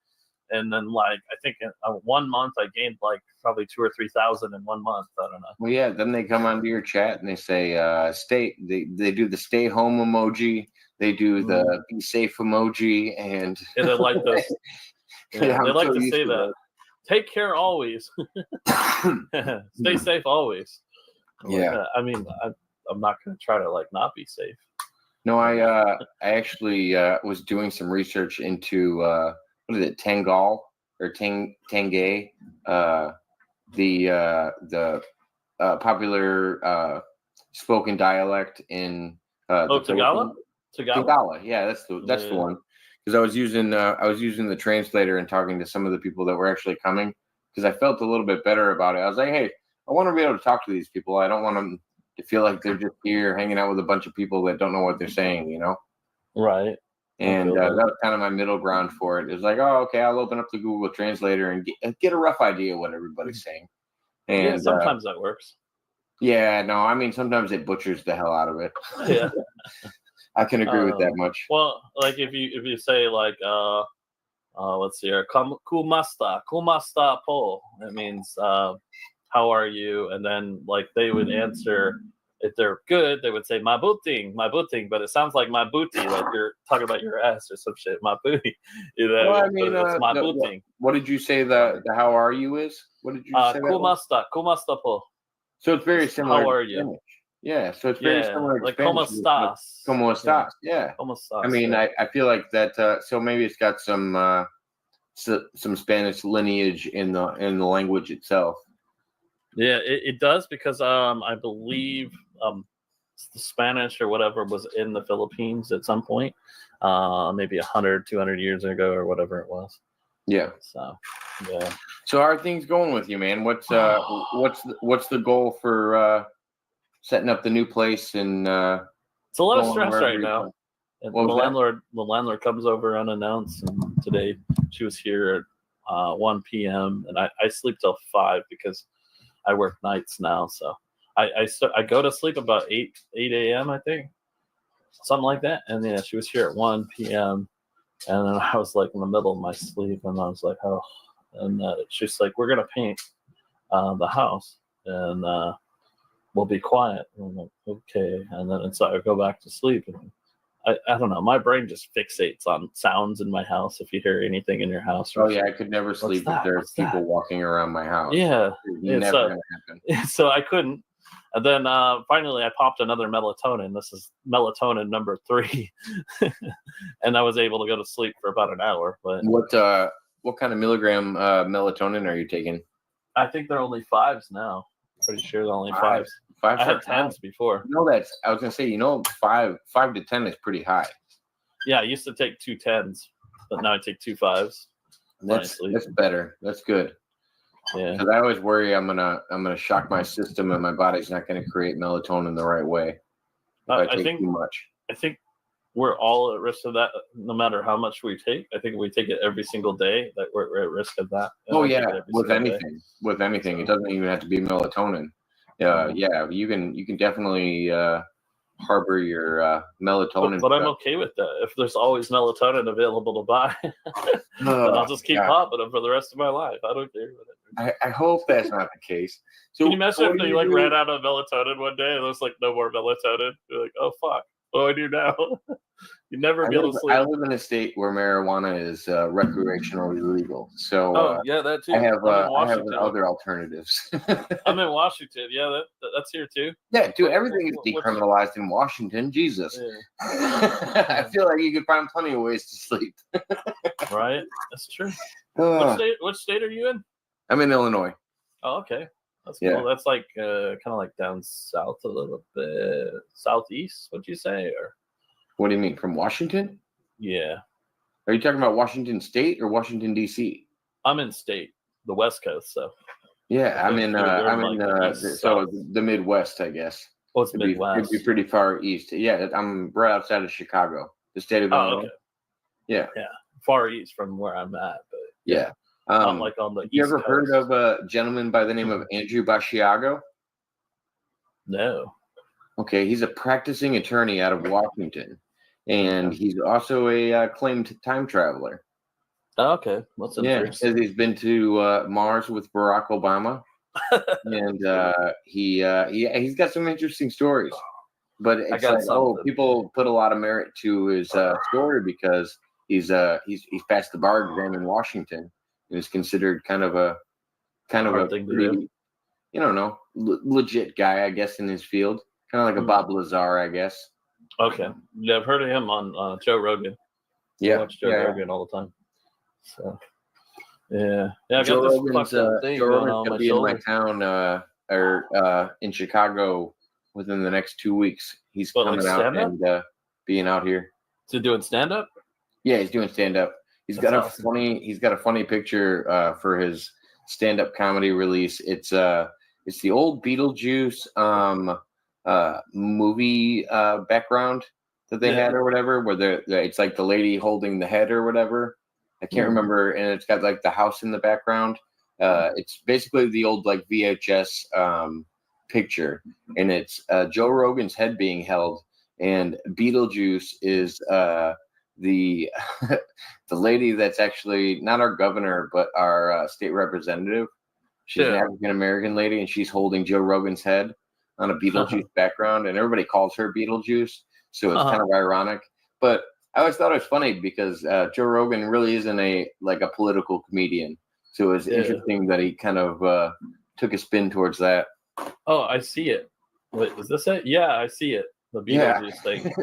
And then like, I think in 1 month I gained like probably 2,000 or 3,000 in 1 month. I don't know. Well, yeah. Then they come onto your chat and they say, they do the stay home emoji. They do the be safe emoji. And they like those. They like to say that. Take care always. Stay safe always. Yeah. I mean, I'm not going to try to like not be safe. No, I actually was doing some research into what is it, Tangal or Tangay, the popular spoken dialect in Tagala? Tagala, yeah, that's the one. Because I was using the translator and talking to some of the people that were actually coming because I felt a little bit better about it. I was like, hey, I want to be able to talk to these people. I don't want them to feel like they're just here hanging out with a bunch of people that don't know what they're saying, you know? Right. And that was kind of my middle ground for it. It was like, oh, okay, I'll open up the Google Translator and get a rough idea of what everybody's saying. And yeah, sometimes that works. Yeah, no, I mean, sometimes it butchers the hell out of it. Yeah. I can agree with that much. Well, like if you say like let's see here, kumasta po, it means how are you? And then like they would answer if they're good, they would say mabuting, but it sounds like mabuti, like you're talking about your ass or some shit. Mabuti, you know. Well, I mean, it's mabuting. What did you say the how are you is? What did you say? Kumasta po. So it's very similar. How are you? Spanish. Yeah, so it's very similar to like Spanish. ¿Cómo estás? ¿Cómo estás? Yeah. ¿Cómo estás? I mean, I feel like that. So maybe it's got some Spanish lineage in the language itself. Yeah, it does because I believe the Spanish or whatever was in the Philippines at some point, maybe 100, 200 years ago or whatever it was. Yeah. So, yeah. So how are things going with you, man? What's the goal for setting up the new place and it's a lot of stress right now. And What the was that? landlord comes over unannounced, and today she was here at 1 p.m. and I sleep till 5 because I work nights now. So I go to sleep about 8 a.m. I think, something like that. And yeah, she was here at 1 p.m. and then I was like in the middle of my sleep, and I was like, oh, and she's like, we're gonna paint the house, and we'll be quiet. And I'm like, okay. And then so I go back to sleep, and I don't know. My brain just fixates on sounds in my house. If you hear anything in your house, Oh yeah, I could never sleep if that? there's What's that? people walking around my house. Yeah, It's it's never gonna happen. so I couldn't. And then finally, I popped another melatonin. This is melatonin number 3, and I was able to go to sleep for about an hour. But What kind of milligram melatonin are you taking? I think they're only 5s now. Pretty sure they're only 5s. Five I had for high. 10s before. I was gonna say, 5 to 10 is pretty high. Yeah, I used to take 2 10s, but now I take 2 5s. That's better. That's good. Yeah. Because I always worry I'm gonna shock my system and my body's not gonna create melatonin the right way if I take too much. I think we're all at risk of that, no matter how much we take. I think if we take it every single day, that we're at risk of that. And Oh I take yeah, it every with single day. anything, with anything, So- it doesn't even have to be melatonin. Yeah, you can definitely harbor your melatonin. But I'm okay with that. If there's always melatonin available to buy, then I'll just keep popping them for the rest of my life. I don't care. I hope that's not the case. So Can you imagine what if do they you like do? ran out of melatonin one day and there's like no more melatonin? You're like, oh fuck, what do I do now? You'd never be able to sleep. I live in a state where marijuana is recreationally legal, so Oh yeah, that too. I have I'm in Washington. other alternatives. I'm in Washington. Yeah, that's here too. Yeah, dude, everything is What's- decriminalized in Washington. Jesus, Yeah. I feel like you could find plenty of ways to sleep. Right, that's true. Uh, Which state are you in? I'm in Illinois. Oh, okay, that's Yeah. cool. That's like kind of like down south a little bit, southeast. Would you say? Or What do you mean, from Washington? yeah, Are you talking about Washington State or Washington D.C.? I'm in state, the West Coast. So Yeah, I'm in. They're I'm like in. the east, So south. the Midwest, I guess. oh, it's It'd be Midwest. pretty far east. Yeah, I'm right outside of Chicago, the state of Oh, Illinois. okay. Yeah. Far east from where I'm at, but Yeah. not like on the You east ever heard coast. of a gentleman by the name of Andrew Basciago? No. Okay, he's a practicing attorney out of Washington, and he's also a claimed time traveler. Oh, okay, what's Yeah, interesting? says he's been to Mars with Barack Obama, and he's got some interesting stories. But it's got like, something. people put a lot of merit to his story because he's passed the bar exam in Washington and is considered kind of a Hard thing to do. pretty, legit guy, I guess, in his field. Kind of like a Bob Lazar, I guess. Okay, yeah, I've heard of him on Joe Rogan. I watch Joe Rogan all the time. So yeah, I Joe got this Rogan's, fucked up thing Joe going Rogan's on gonna my be in my shoulder. town or in Chicago within the next 2 weeks. He's What, like coming out stand-up? and being out here. So doing stand up? Yeah, he's doing stand up. He's That's got awesome. he's got a funny picture for his stand up comedy release. It's the old Beetlejuice movie background that they had or whatever, where it's like the lady holding the head or whatever. I can't remember, and it's got like the house in the background. It's basically the old like VHS picture, and it's Joe Rogan's head being held, and Beetlejuice is the the lady that's actually not our governor but our state representative. She's an African American lady, and she's holding Joe Rogan's head on a Beetlejuice background, and everybody calls her Beetlejuice, so it's kind of ironic. But I always thought it was funny because Joe Rogan really isn't a political comedian, so it's interesting that he kind of took a spin towards that. Oh, I see it. Wait, is this it? Yeah, I see it. The Beetlejuice thing. It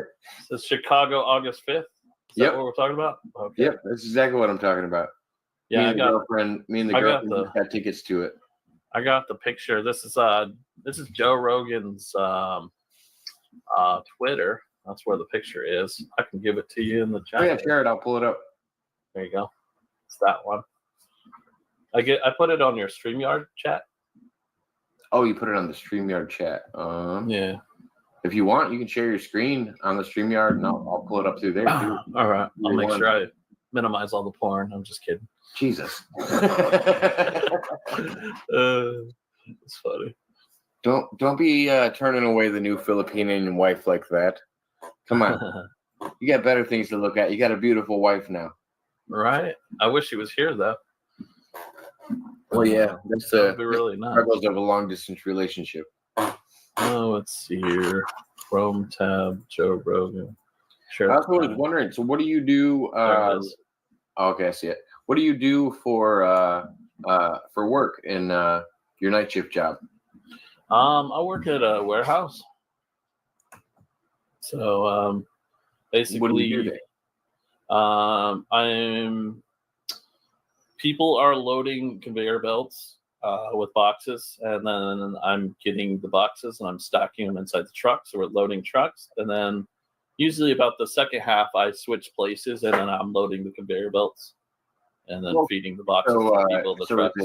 says Chicago, August 5th. Is that what we're talking about? Okay. Yep, that's exactly what I'm talking about. Yeah, me and the girlfriend just got tickets to it. I got the picture. This is Joe Rogan's Twitter. That's where the picture is. I can give it to you in the chat. Oh yeah, share it. I'll pull it up. There you go. It's that one. I put it on your StreamYard chat. Oh, you put it on the StreamYard chat. Yeah. If you want, you can share your screen on the StreamYard, and I'll pull it up through there too. All right, I'll make want- sure I minimize all the porn. I'm just kidding. Jesus. It's funny. Don't be turning away the new Filipinian wife like that. Come on, you got better things to look at. You got a beautiful wife now. Right? I wish he was here though. Well, yeah, that's That the would be really nice. struggles of a long distance relationship. Oh, let's see here. Chrome tab, Joe Rogan. I Sure. also was wondering. So, what do you do? There it is. Okay, I see it. What do you do for work in your night shift job? I work at a warehouse. So basically, What do you do there? People are loading conveyor belts with boxes, and then I'm getting the boxes and I'm stacking them inside the truck. So we're loading trucks, and then usually about the second half, I switch places, and then I'm loading the conveyor belts, and then feeding the boxes to the people in the trucks.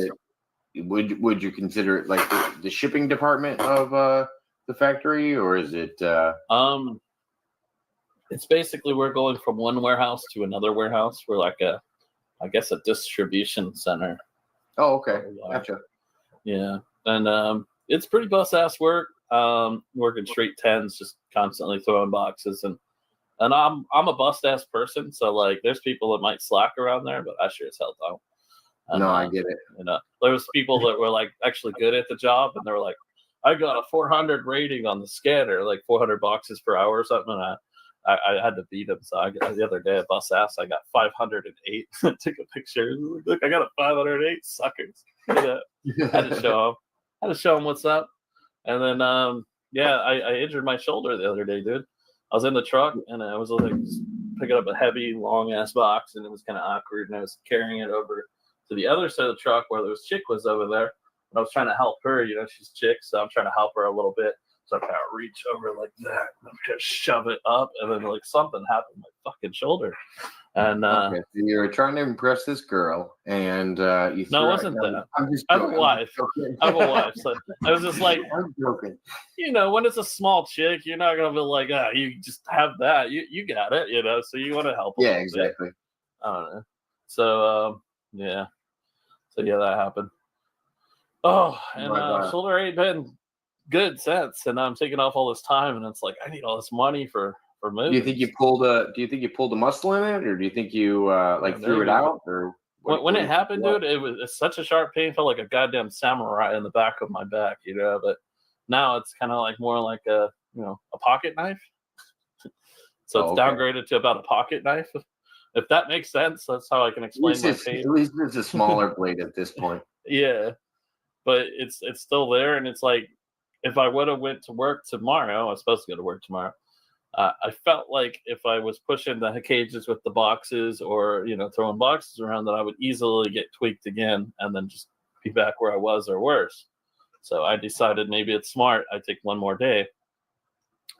Would you consider it like the shipping department of the factory, or is it? It's basically we're going from one warehouse to another warehouse. We're like a distribution center. Oh, okay, gotcha. Yeah, and it's pretty bus ass work. Working straight tens, just constantly throwing boxes, and I'm a bust ass person, so like there's people that might slack around there, but I sure as hell don't. And, No, I get it. You know, there was people that were like actually good at the job, and they were like, I got a 400 rating on the scanner, like 400 boxes per hour or something, and I had to beat them. So the other day at bus ass, I got 508. Took a picture. Look, I got a 508, suckers. Yeah. Had to show them what's up. And then I injured my shoulder the other day, dude. I was in the truck and I was like picking up a heavy, long ass box, and it was kind of awkward. And I was carrying it over to the other side of the truck where this chick was over there. And I was trying to help her. You know, she's chick, so I'm trying to help her a little bit. So I kind of reach over like that, and I'm trying to shove it up, and then like something happened to my fucking shoulder. And okay, so you're trying to impress this girl, and you. No, it wasn't that. I'm just I have a joking. wife. I have a wife. So I was just like, I'm joking. you know, when it's a small chick, you're not gonna be like, you just have that. You got it, you know. So you want to help. Yeah, exactly. Bit. I don't know. So yeah. So yeah, that happened. Oh, and shoulder ain't been good since, and I'm taking off all this time, and it's like I need all this money for moving. Do you think you pulled a muscle in it, or do you think you threw it out, or when it happened, dude? It's such a sharp pain, felt like a goddamn samurai in the back of my back, you know. But now it's kind of like more like a pocket knife. So it's downgraded to about a pocket knife, if that makes sense. That's how I can explain my pain. At least it's a smaller blade at this point. Yeah, but it's still there, and it's like if I would have went to work tomorrow, I was supposed to go to work tomorrow. I felt like if I was pushing the cages with the boxes or throwing boxes around, that I would easily get tweaked again and then just be back where I was or worse. So I decided maybe it's smart. I take one more day,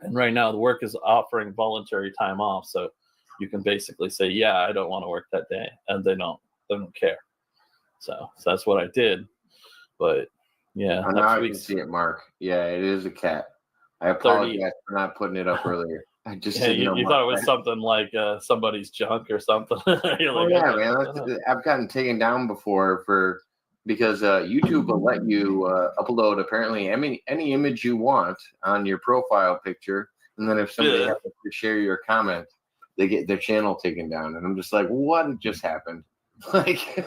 and right now the work is offering voluntary time off, so you can basically say, "Yeah, I don't want to work that day," and they don't care. So that's what I did. But yeah, now I can see it, Mark. Yeah, it is a cat. I apologize for not putting it up earlier. I just you thought it was something like somebody's junk or something. You're like, yeah, man. I've gotten taken down before because YouTube will let you upload apparently any image you want on your profile picture, and then if somebody happens to share your comment, they get their channel taken down, and I'm just like, what just happened? Like,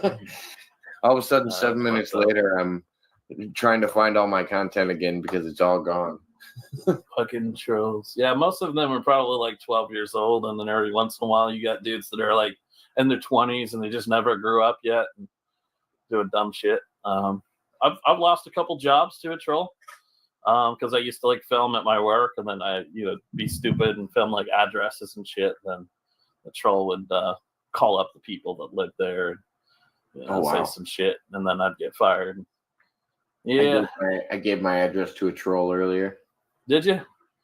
all of a sudden, 7 minutes later, I'm trying to find all my content again because it's all gone. Fucking trolls. Yeah, most of them are probably like 12 years old, and then every once in a while you got dudes that are like in their 20s and they just never grew up yet and doing dumb shit. I've lost a couple jobs to a troll because I used to like film at my work, and then I be stupid and film like addresses and shit. Then the troll would call up the people that lived there and say some shit, and then I'd get fired. Yeah, I gave my address to a troll earlier. Did you?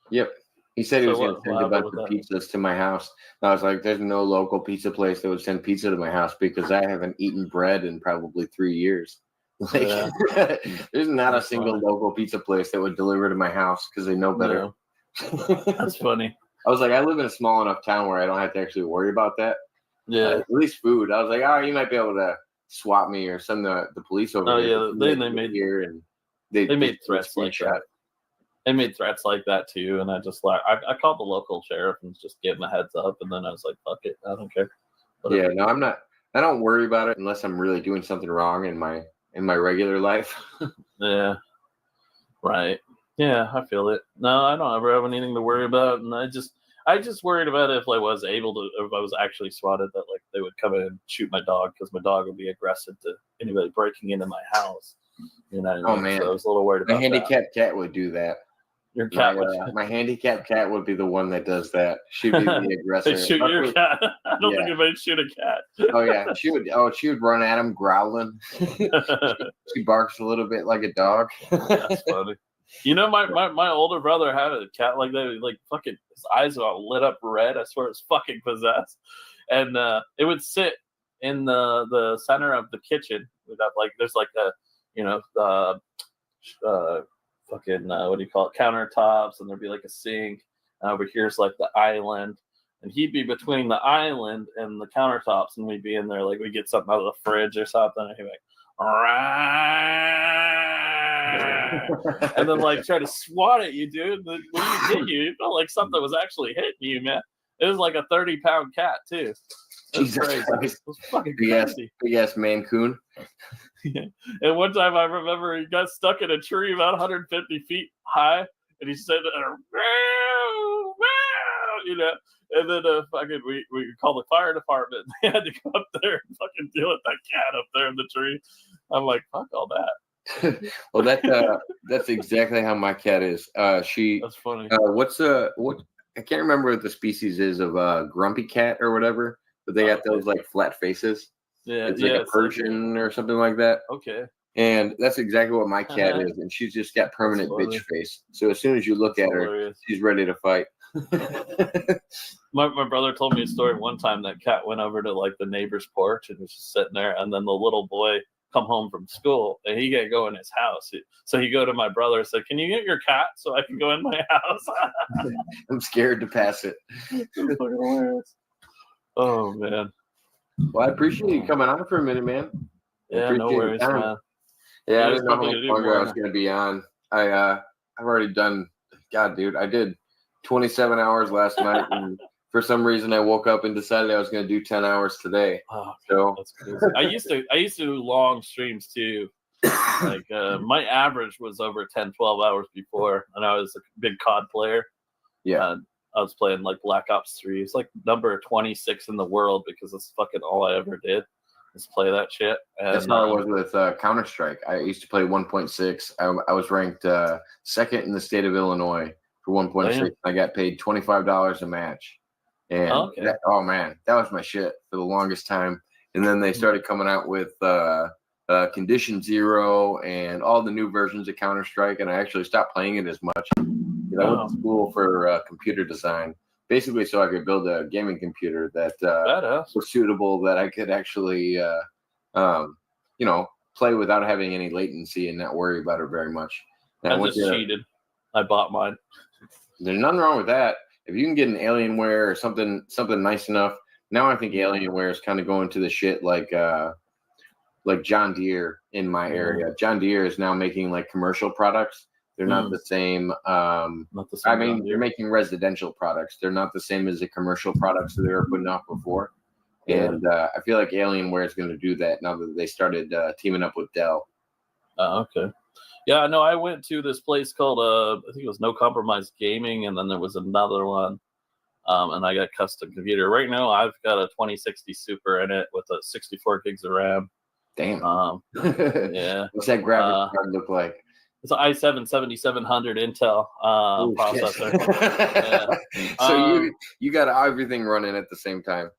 Yep. He said he was going to send a bunch of pizzas to my house. And I was like, there's no local pizza place that would send pizza to my house because I haven't eaten bread in probably 3 years. Like, there's not a single local pizza place that would deliver to my house because they know better. That's funny. I was like, I live in a small enough town where I don't have to actually worry about that. Yeah. At least food. I was like, oh, you might be able to swap me or send the police over Oh, here. yeah, But they made here and they made just threats like screenshot. that. They made threats like that too, and I just like I called the local sheriff and just gave him a heads up, and then I was like, fuck it, I don't care. Yeah, no, I'm not. I don't worry about it unless I'm really doing something wrong in my regular life. Yeah. Right. Yeah, I feel it. No, I don't ever have anything to worry about, and I just worried about if I was able to, if I was actually swatted, that like they would come in and shoot my dog because my dog would be aggressive to anybody breaking into my house. You know what I Oh mean? man, So I was a little worried my about that. handicapped cat would do that. Your cat would My handicapped cat would be the one that does that. She'd be the aggressor. they shoot your Luckily- cat. I don't Yeah. think anybody shoot a cat. Oh yeah, she would. Oh, she would run at him growling. She barks a little bit like a dog. That's funny. You know, my older brother had a cat like that. Like fucking, his eyes were all lit up red. I swear it's fucking possessed. And it would sit in the center of the kitchen. We'd have like there's like a fucking what do you call it, countertops, and there'd be like a sink. And over here's like the island, and he'd be between the island and the countertops, and we'd be in there like we get something out of the fridge or something, and he'd be like, and then like try to swat at you, dude. When you hit you felt like something was actually hitting you, man. It was like a 30-pound cat too. It was Jesus crazy. Christ. It was fucking Big ass Mancoon. And one time I remember he got stuck in a tree about 150 feet high, and he said, you know, and then fucking we called the fire department. They had to go up there and fucking deal with that cat up there in the tree. I'm like, fuck all that. Well, that's exactly how my cat is. That's funny. What I can't remember what the species is of grumpy cat or whatever, but they got those like flat faces. Yeah, It's like a Persian or something like that. Okay. And that's exactly what my cat is, and she's just got permanent bitch face. So as soon as you look at her, Hilarious. she's ready to fight. My brother told me a story one time that cat went over to like the neighbor's porch and was just sitting there, and then the little boy come home from school and he got to go in his house. So he go to my brother and said, "Can you get your cat so I can go in my house?" I'm scared to pass it. It's fucking hilarious. Oh man. Well, I appreciate you coming on for a minute, man. Yeah, no Appreciate your worries, time. man. Yeah, I There's didn't know how nothing much to do longer I more. was going to be on. I've already done. God, dude, I did 27 hours last night, and for some reason, I woke up and decided I was going to do 10 hours today. Oh, So that's crazy. I used to do long streams too. Like my average was over 10, 12 hours before, and I was a big COD player. yeah, I was playing like Black Ops 3. It's like number 26 in the world because it's fucking all I ever did is play that shit. And, that's how I was with Counter Strike. I used to play 1.6. I was ranked second in the state of Illinois for 1.6. Damn. I got paid $25 a match, and Okay. oh man, that was my shit for the longest time. And then they started coming out with Condition Zero and all the new versions of Counter Strike, and I actually stopped playing it as much. I went to school for computer design, basically so I could build a gaming computer that Badass. was suitable, that I could actually, play without having any latency and not worry about it very much. And I just cheated. I bought mine. There's nothing wrong with that. If you can get an Alienware or something nice enough. Now I think Alienware is kind of going to the shit like John Deere in my area. John Deere is now making like commercial products. They're not the same. Not the same. I mean, they're making residential products. They're not the same as the commercial products that they were putting out before. Yeah. And I feel like Alienware is going to do that now that they started teaming up with Dell. Oh, okay. Yeah, no, I went to this place called I think it was No Compromise Gaming, and then there was another one, and I got a custom computer. Right now, I've got a 2060 Super in it with a 64 gigs of RAM. Damn. Yeah. What's that graphics card look like? It's an i7 7700 Intel processor. Yeah. So you got everything running at the same time.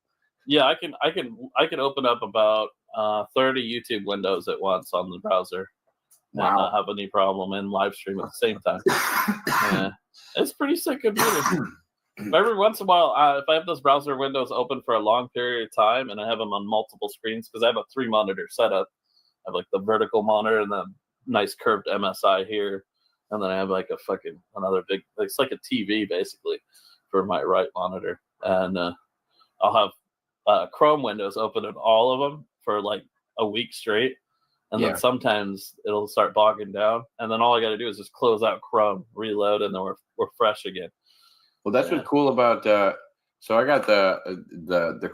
Yeah, I can open up about 30 YouTube windows at once on the browser. Wow. And not have any problem and live stream at the same time. Yeah. It's pretty sick computer. Every once in a while, if I have those browser windows open for a long period of time and I have them on multiple screens, because I have a 3-monitor setup. I have like the vertical monitor and the nice curved MSI here. and then I have like a fucking another big. It's like a TV basically for my right monitor, and I'll have Chrome windows open in all of them for like a week straight, and then sometimes it'll start bogging down, and then all I got to do is just close out Chrome, reload, and then we're fresh again. Well, that's what's cool about. So I got the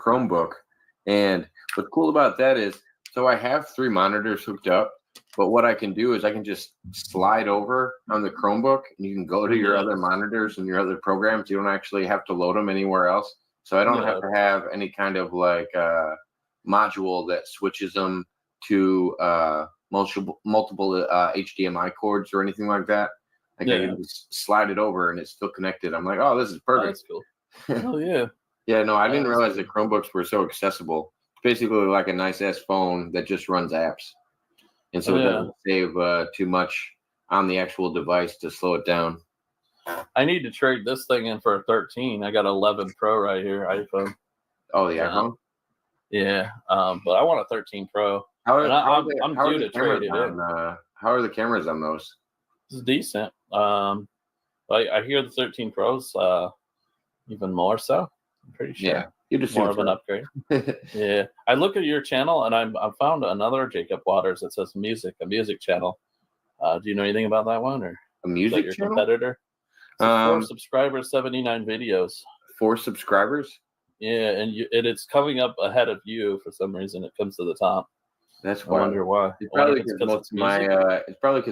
Chromebook, and what's cool about that is, so I have 3 monitors hooked up, but what I can do is I can just slide over on the Chromebook, and you can go to your other monitors and your other programs. You don't actually have to load them anywhere else. So I don't have to have any kind of like module that switches them to multiple HDMI cords or anything like that. Like I can just slide it over and it's still connected. I'm like, oh, this is perfect. That's cool. Oh yeah. Yeah, no, I didn't realize that Chromebooks were so accessible. It's basically like a nice ass phone that just runs apps, and so it doesn't save too much on the actual device to slow it down. I need to trade this thing in for a 13. I got 11 Pro right here, iPhone. Oh, the iPhone. Yeah, but I want a 13 Pro. I'm due to trade it in. How are the cameras on those? It's decent. I hear the 13 Pros even more so. I'm pretty sure. Yeah, you just more of an upgrade. Yeah, I look at your channel and I found another Jacob Waters that says a music channel. Do you know anything about that one, or a music your channel? Competitor? 4 subscribers, 79 videos. 4 subscribers? Yeah, and it's coming up ahead of you for some reason. It comes to the top. That's I wonder why. It's probably because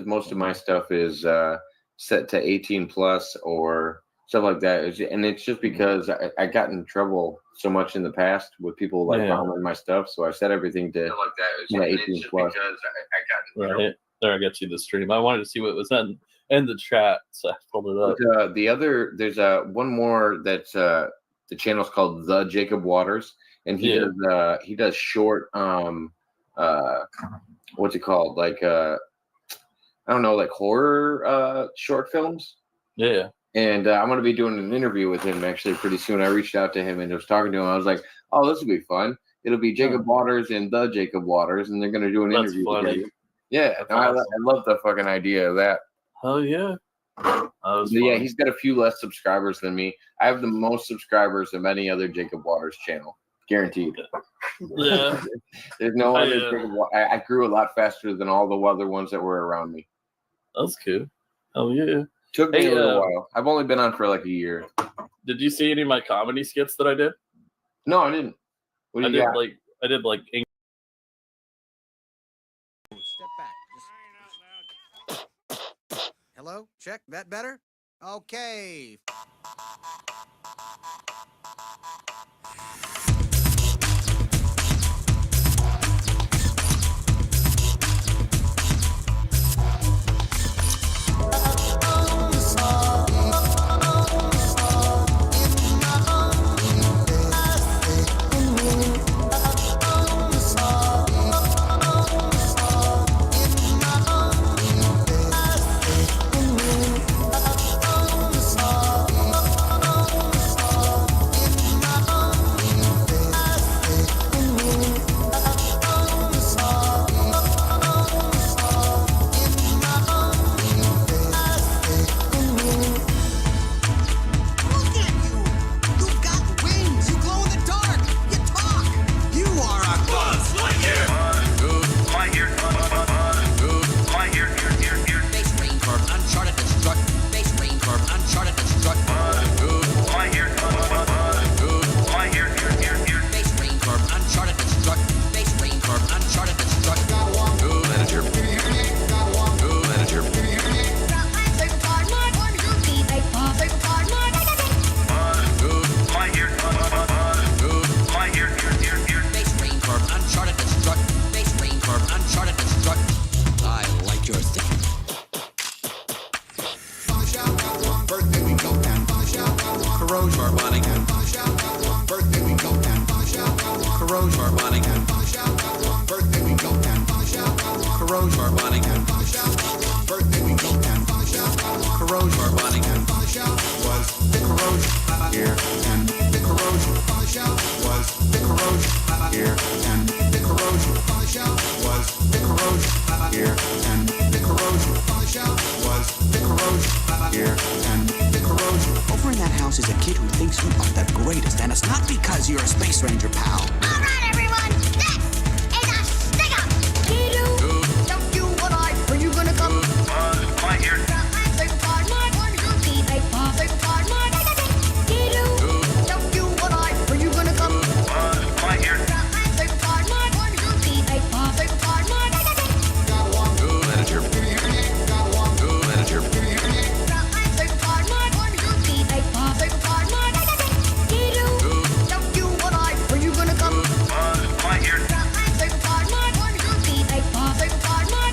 most of my stuff is set to 18 plus or stuff like that. And it's just because I got in trouble so much in the past with people like following my stuff, so I set everything to 18 plus. Right there, I got you the stream. I wanted to see what was in the chat, so I pulled it up. But, there's one more that's the channel's called The Jacob Waters, and he does short what's it called, like I don't know, like horror short films. Yeah. And I'm going to be doing an interview with him actually pretty soon. I reached out to him and was talking to him. I was like, oh, this will be fun. It'll be Jacob Waters and The Jacob Waters, and they're going to do an interview together. Yeah, I love the fucking idea of that. Oh, yeah. Yeah, he's got a few less subscribers than me. I have the most subscribers of any other Jacob Waters channel. Guaranteed. Yeah. There's no other Jacob I grew a lot faster than all the other ones that were around me. That's cool. Oh, yeah. Took me a little while. I've only been on for like a year. Did you see any of my comedy skits that I did? No, I didn't. I did like Step back. Hello? Check. That better? Okay. Was the corrosion house is a kid who thinks you are the greatest, and it's not because you're a space ranger, pal. All right, everyone, this is a stick-up. Kiddo, don't you and I, are you gonna come? Quiet here. Say goodbye, my one good beat. Say goodbye, my kiddo, don't you and I, are you gonna come? Quiet here. Say goodbye, my one good beat. Say goodbye, my got one. Good manager. Got one. Good manager. Say goodbye, my one good beat. Say goodbye, my kiddo, don't you and I, are you gonna come? Quiet here. Say goodbye, my one good beat. Say goodbye, my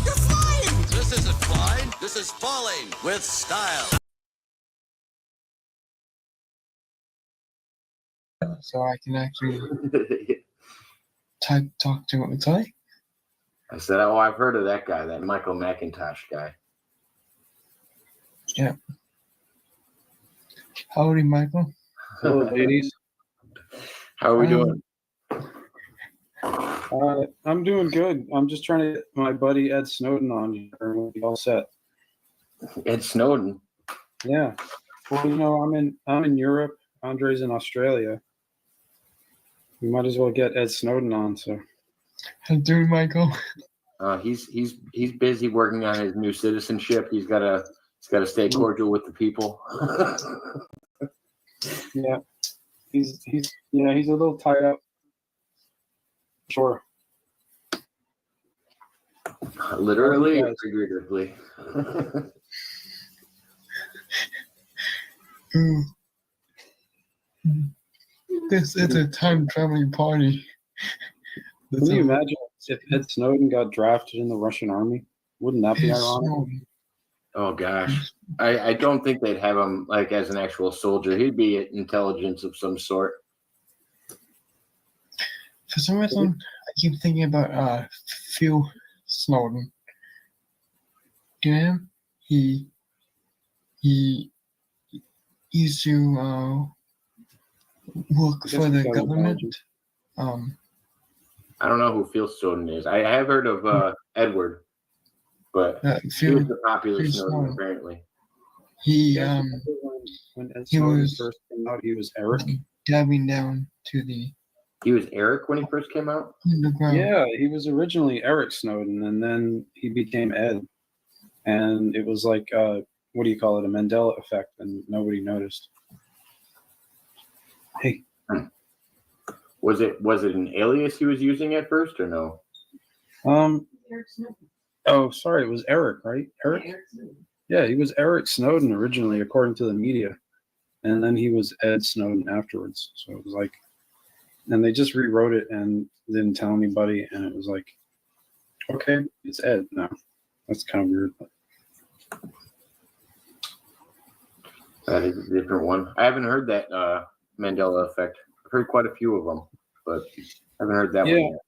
you're flying. This isn't flying. This is falling with style. So I can actually talk to him. Sorry? I said, oh, I've heard of that guy, that Michael McIntosh guy. Yeah. Howdy, Michael. Hello, ladies. How are we doing? I'm doing good. I'm just trying to get my buddy Ed Snowden on here, and we'll be all set. Ed Snowden. Yeah. Well, you know, I'm in Europe. Andre's in Australia. We might as well get Ed Snowden on. So. How you doing, Michael? He's busy working on his new citizenship. He's gotta stay cordial with the people. Yeah. He's a little tied up. Sure. Literally Yeah. or figuratively. This is a time traveling party. Can you imagine if Ed Snowden got drafted in the Russian army? Wouldn't that be ironic? Oh gosh. I don't think they'd have him like as an actual soldier. He'd be intelligence of some sort. For some reason, I keep thinking about Phil Snowden. Do you know him? He used to work I guess for he's the got government. intelligence. I don't know who Phil Snowden is. I have heard of Edward, but he Phil, was the popular Phil Snowden Snowden. apparently. He When Ed he Snowden was- first came out, he was Eric. diving down to the He was Eric when he first came out. underground. Yeah, he was originally Eric Snowden, and then he became Ed. And it was like, what do you call it, a Mandela effect, and nobody noticed. Hey, Was it an alias he was using at first or no? oh, sorry, it was Eric, right? Eric? Yeah, he was Eric Snowden originally, according to the media. And then he was Ed Snowden afterwards. So it was like, and they just rewrote it and didn't tell anybody. And it was like, okay, it's Ed now. That's kind of weird. That is a different one. I haven't heard that Mandela effect. I've heard quite a few of them, but I haven't heard that one yet.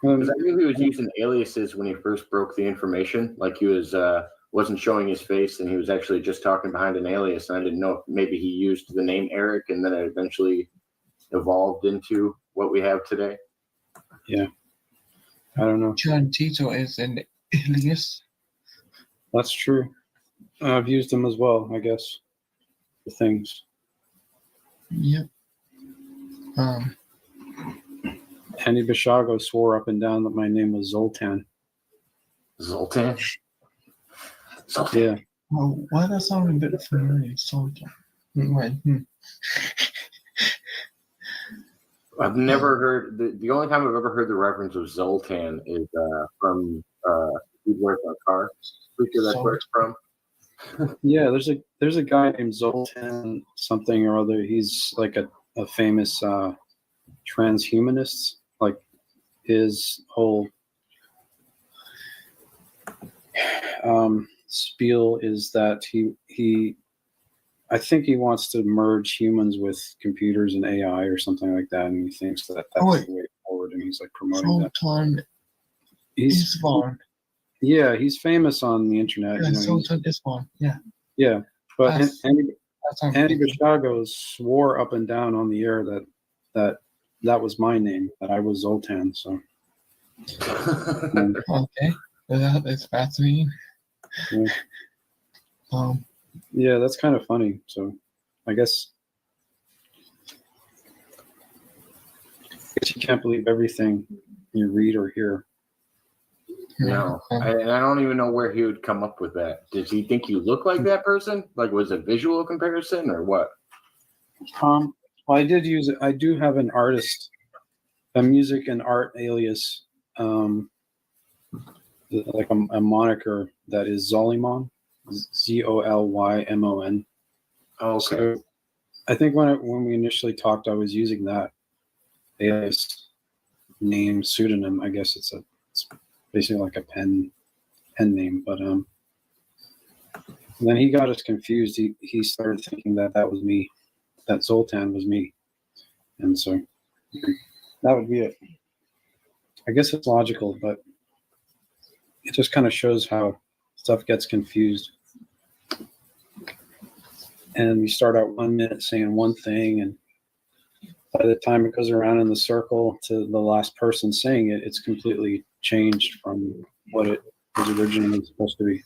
Because I knew he was using aliases when he first broke the information. Like he was wasn't showing his face, and he was actually just talking behind an alias. And I didn't know if maybe he used the name Eric, and then it eventually evolved into what we have today. Yeah, I don't know. John Tito is an alias. That's true. I've used them as well, I guess, for things. Yep. Andy Bishago swore up and down that my name was Zoltan. Zoltan? Zoltan. Yeah. Oh, why that sound a bit familiar? Soldier. Right. I've never heard the only time I've ever heard the reference of Zoltan is from He'd Work on a Car. Pretty sure that's where it's from. Yeah, there's a guy named Zoltan something or other. He's like a famous transhumanist. Like his whole spiel is that he I think he wants to merge humans with computers and AI or something like that, and he thinks that that's the way forward, and he's like promoting that. Sultan He's Isvan. Yeah, he's famous on the internet. Yeah, you know, Sultan Isvan. Yeah. yeah, but That's- Andy Bishago swore up and down on the air that was my name, that I was Zoltan. So Okay. That is fascinating. Yeah. Yeah, that's kind of funny. So I guess you can't believe everything you read or hear. No, and I don't even know where he would come up with that. Did he think you look like that person? Like, was it visual comparison or what? Well, I do have an artist, a music and art alias, like a moniker that is Zolymon, Zolymon. Oh, okay. So I think when we initially talked, I was using that alias name pseudonym. I guess it's basically like a pen name, but then he got us confused. He started thinking that was me, that Zoltan was me, and so that would be it. I guess it's logical, but it just kind of shows how stuff gets confused. And you start out 1 minute saying one thing, and by the time it goes around in the circle to the last person saying it, it's completely changed from what it was originally supposed to be.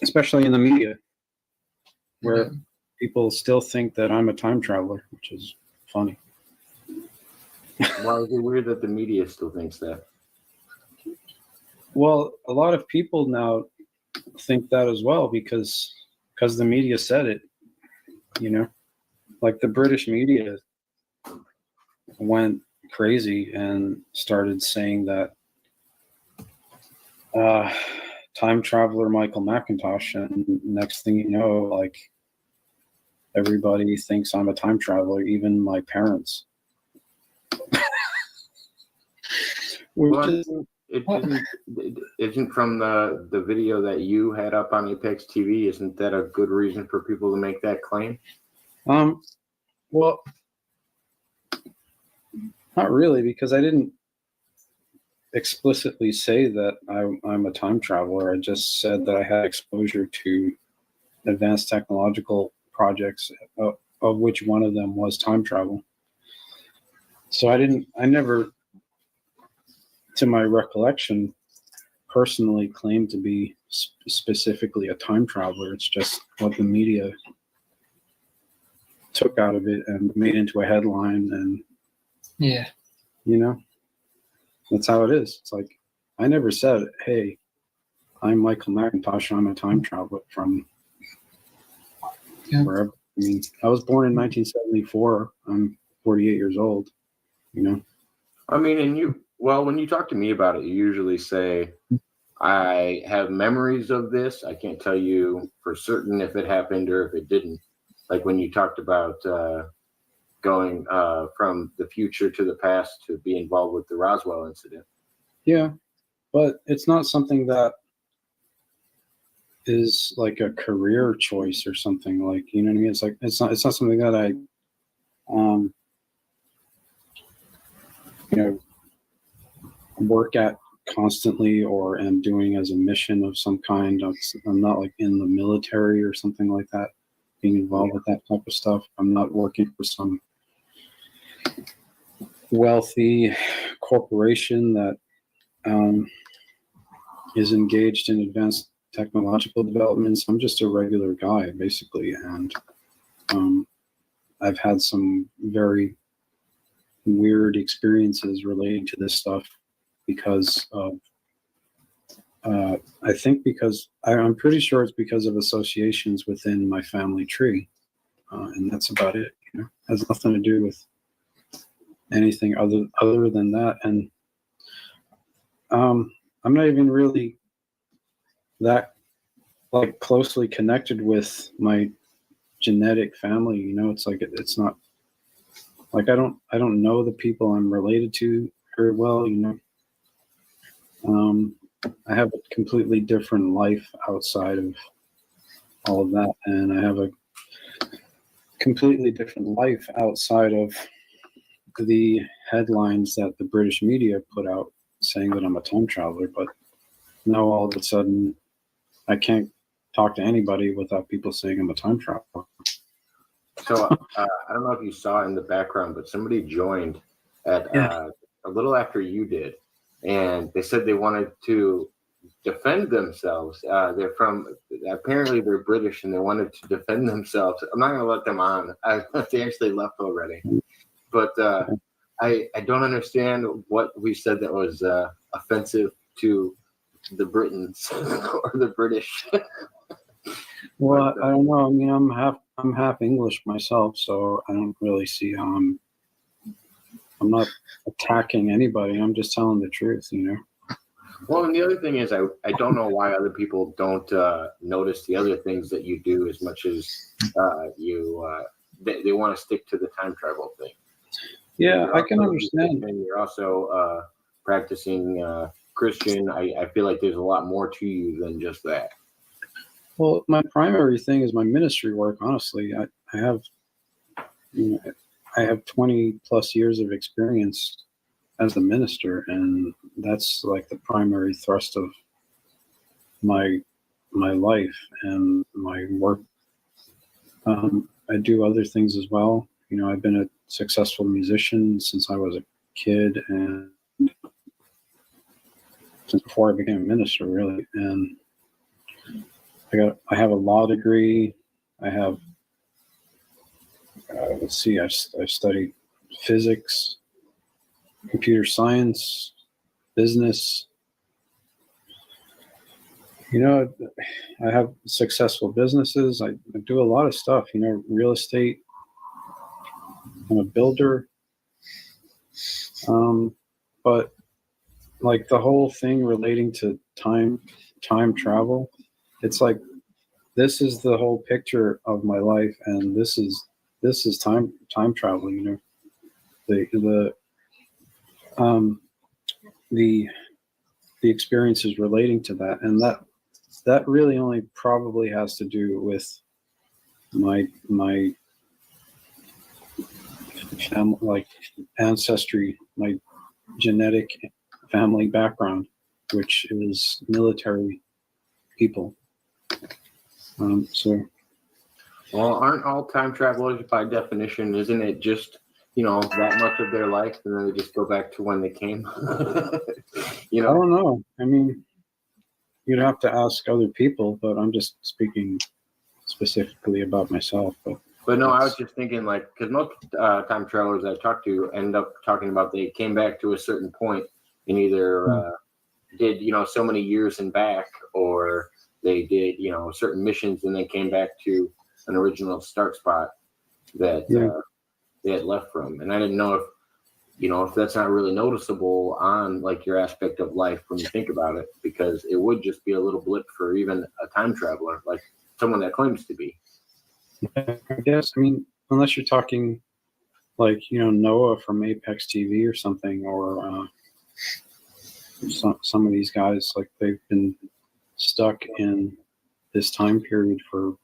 Especially in the media, where people still think that I'm a time traveler, which is funny. Why is it weird that the media still thinks that? Well, a lot of people now think that as well because the media said it, you know, like the British media went crazy and started saying that time traveler Michael McIntosh, and next thing you know, like everybody thinks I'm a time traveler, even my parents. It isn't from the video that you had up on Apex TV. Isn't that a good reason for people to make that claim? Well, not really, because I didn't explicitly say that I'm a time traveler. I just said that I had exposure to advanced technological projects, of which one of them was time travel. So I never, to my recollection, personally claimed to be specifically a time traveler. It's just what the media took out of it and made into a headline, and Yeah. you know, that's how it is. It's like, I never said, hey, I'm Michael McIntosh, I'm a time traveler from wherever. I mean, I was born in 1974. I'm 48 years old, you know. I mean, when you talk to me about it, you usually say, I have memories of this. I can't tell you for certain if it happened or if it didn't. Like when you talked about going from the future to the past to be involved with the Roswell incident. Yeah, but it's not something that is like a career choice or something, like, you know what I mean? It's like it's not something that I you know, work at constantly or am doing as a mission of some kind. I'm not like in the military or something like that, being involved with that type of stuff. I'm not working for some wealthy corporation that is engaged in advanced technological developments. I'm just a regular guy, basically, and I've had some very weird experiences relating to this stuff because of I think because I'm pretty sure it's because of associations within my family tree, and that's about it. You know, it has nothing to do with anything other than that. And I'm not even really that like closely connected with my genetic family. You know, it's like it's not like I don't know the people I'm related to very well. You know. I have a completely different life outside of all of that, and I have a completely different life outside of the headlines that the British media put out saying that I'm a time traveler. But now all of a sudden, I can't talk to anybody without people saying I'm a time traveler. So I don't know if you saw in the background, but somebody joined at a little after you did. And they said they wanted to defend themselves. Apparently they're British and they wanted to defend themselves. I'm not going to let them on. They actually left already. But I don't understand what we said that was offensive to the Britons or the British. Well, I don't know. I mean, I'm half English myself, so I don't really see how I'm not attacking anybody. I'm just telling the truth, you know. Well, and the other thing is, I don't know why other people don't notice the other things that you do as much as they want to stick to the time travel thing. Yeah, I can understand. And you're also practicing Christian. I feel like there's a lot more to you than just that. Well, my primary thing is my ministry work. Honestly, I have 20 plus years of experience as a minister, and that's like the primary thrust of my life and my work. I do other things as well. You know, I've been a successful musician since I was a kid, and since before I became a minister, really. And I have a law degree. I have let's see, I've studied physics, computer science, business. You know, I have successful businesses. I do a lot of stuff, you know, real estate. I'm a builder. But like the whole thing relating to time travel, it's like, this is the whole picture of my life, and this is time travel, you know. The experiences relating to that, and that really only probably has to do with my family, like ancestry, my genetic family background, which is military people. Well, aren't all time travelers by definition? Isn't it just, you know, that much of their life, and then they just go back to when they came? You know, I don't know. I mean, you'd have to ask other people, but I'm just speaking specifically about myself. But no, I was just thinking, like, because most time travelers I talk to end up talking about they came back to a certain point and either did, you know, so many years and back, or they did, you know, certain missions and then came back to an original start spot that they had left from. And I didn't know if, you know, if that's not really noticeable on like your aspect of life when you think about it, because it would just be a little blip for even a time traveler, like someone that claims to be. I guess, I mean, unless you're talking like, you know, Noah from Apex TV or something, or some of these guys, like they've been stuck in this time period for,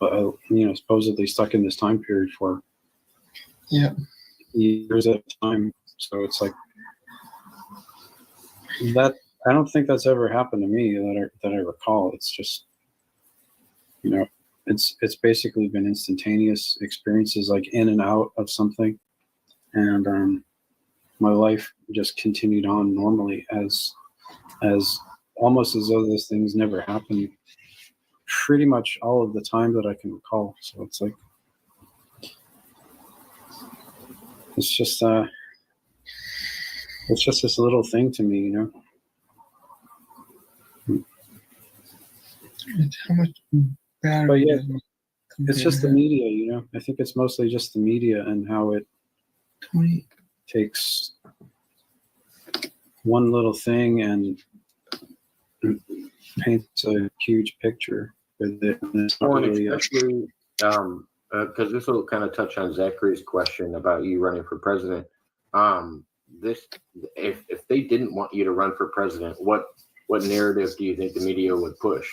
you know, supposedly stuck in this time period for years at a time. So it's like that. I don't think that's ever happened to me that I recall. It's just, you know, it's basically been instantaneous experiences, like in and out of something, and my life just continued on normally as almost as though those things never happened, pretty much all of the time that I can recall. So it's like, it's just this little thing to me, you know. How much better? But yeah, it's just the media, you know. I think it's mostly just the media and how it takes one little thing and paints a huge picture with it. And it's not really especially because this will kind of touch on Zachary's question about you running for president. If they didn't want you to run for president, what narrative do you think the media would push?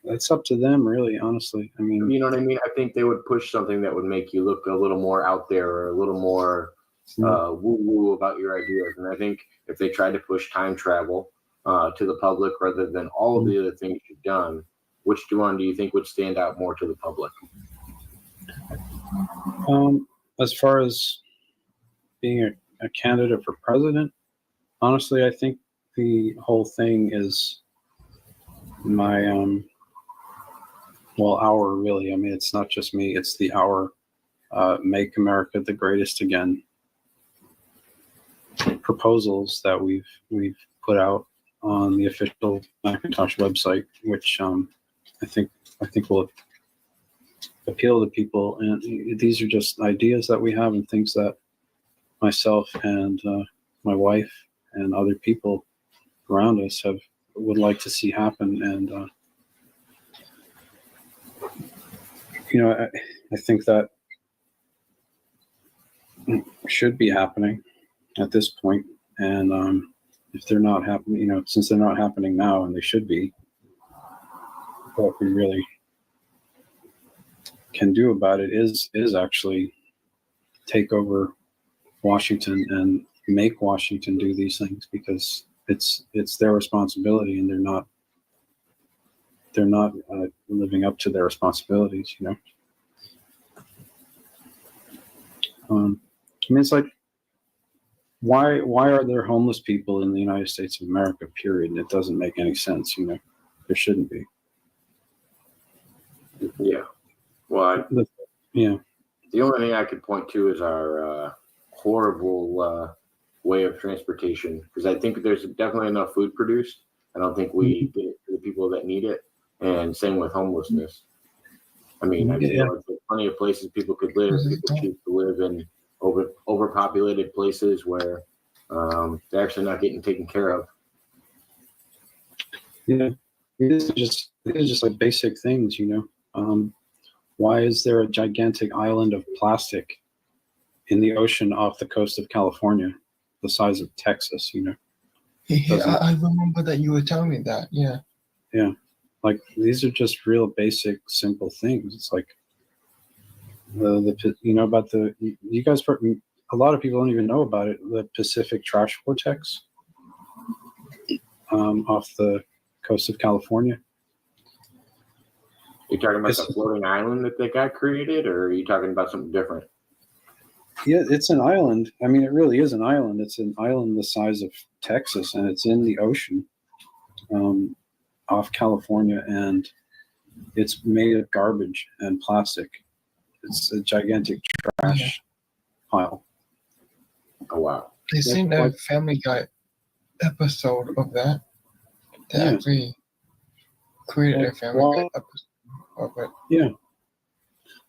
It's up to them, really, honestly. I mean, you know what I mean? I think they would push something that would make you look a little more out there, or a little more woo-woo about your ideas. And I think if they tried to push time travel to the public rather than all of the other things you've done, which one do you think would stand out more to the public? As far as being a candidate for president, honestly, I think the whole thing is my our really. I mean, it's not just me; it's the our "Make America the Greatest Again" proposals that we've put out on the official Macintosh website, which I think will appeal to people. And these are just ideas that we have and things that myself and my wife and other people around us would like to see happen. And I think that should be happening at this point. And if they're not happening, since they're not happening now, and they should be, what we really can do about it is actually take over Washington and make Washington do these things, because it's their responsibility, and they're not living up to their responsibilities. I mean, it's like, why are there homeless people in the United States of America? Period. And it doesn't make any sense. There shouldn't be. Yeah. Well, yeah. The only thing I could point to is our horrible way of transportation, because I think there's definitely enough food produced. I don't think we get it to the people that need it, and same with homelessness. I mean, there's plenty of places people could live. People choose to live in overpopulated places where they're actually not getting taken care of. Yeah, it is just like basic things. Why is there a gigantic island of plastic in the ocean off the coast of California, the size of Texas? Yeah, I remember that you were telling me that. Yeah. Yeah, like these are just real basic, simple things. It's like about you guys. A lot of people don't even know about it. The Pacific Trash Vortex off the coast of California. You're talking about the floating island that they got created, or are you talking about something different? Yeah, it's an island. I mean, it really is an island. It's an island the size of Texas, and it's in the ocean off California, and it's made of garbage and plastic. It's a gigantic trash pile. Oh, wow. I've seen a Family Guy episode of that. They actually created a Family Guy episode of it. Yeah.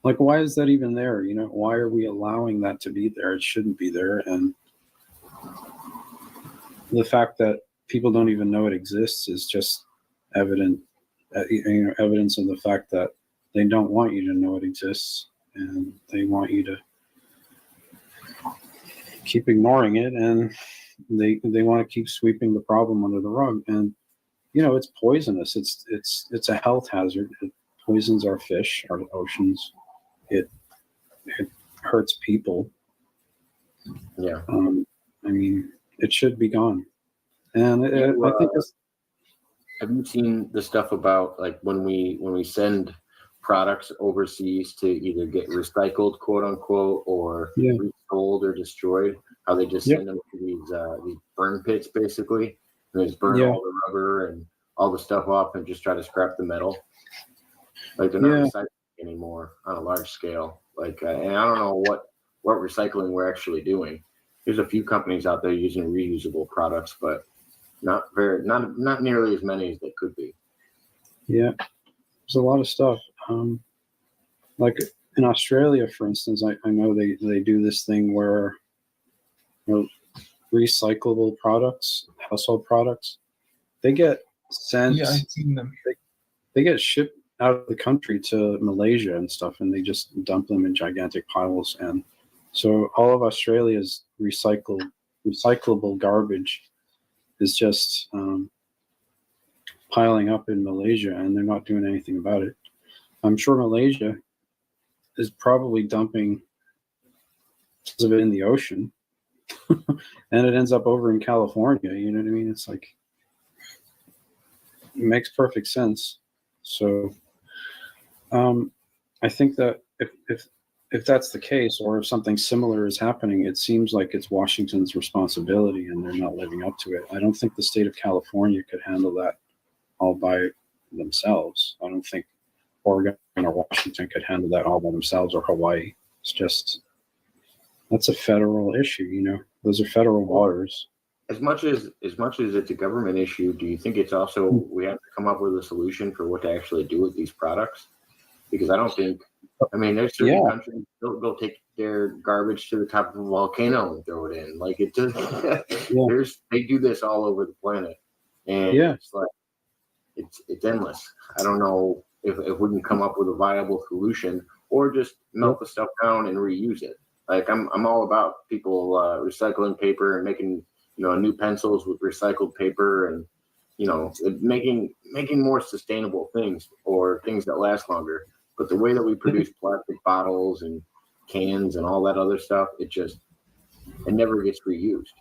Like, why is that even there? Why are we allowing that to be there? It shouldn't be there. And the fact that people don't even know it exists is just evidence of the fact that they don't want you to know it exists, and they want you to keep ignoring it, and they want to keep sweeping the problem under the rug. And it's poisonous. It's a health hazard. It poisons our fish, our oceans. It hurts people. Yeah. I mean, it should be gone. And I think have you seen the stuff about, like, when we send products overseas to either get recycled, quote unquote, or resold or destroyed, how they just send them to these burn pits, basically, and they just burn all the rubber and all the stuff off and just try to scrap the metal? Like, they're not recycling anymore on a large scale. Like, and I don't know what recycling we're actually doing. There's a few companies out there using reusable products, but not nearly as many as they could be. Yeah, there's a lot of stuff. Like in Australia, for instance, I know they do this thing where recyclable products, household products, they get sent. Yeah, I've seen them. They get shipped out of the country to Malaysia and stuff, and they just dump them in gigantic piles. And so all of Australia's recyclable garbage is just piling up in Malaysia, and they're not doing anything about it. I'm sure Malaysia is probably dumping some of it in the ocean, and it ends up over in California. You know what I mean? It's like, it makes perfect sense. So I think that if if that's the case, or if something similar is happening, it seems like it's Washington's responsibility and they're not living up to it. I don't think the state of California could handle that all by themselves. I don't think Oregon or Washington could handle that all by themselves, or Hawaii. It's just, that's a federal issue, you know. Those are federal waters. As much as it's a government issue, do you think it's also we have to come up with a solution for what to actually do with these products? Because I don't think, I mean, there's certain countries they'll take their garbage to the top of a volcano and throw it in. Like it does. They do this all over the planet, and it's like it's endless. I don't know if we can come up with a viable solution, or just melt the stuff down and reuse it. Like I'm all about people recycling paper and making new pencils with recycled paper, and making more sustainable things or things that last longer. But the way that we produce plastic bottles and cans and all that other stuff, it never gets reused.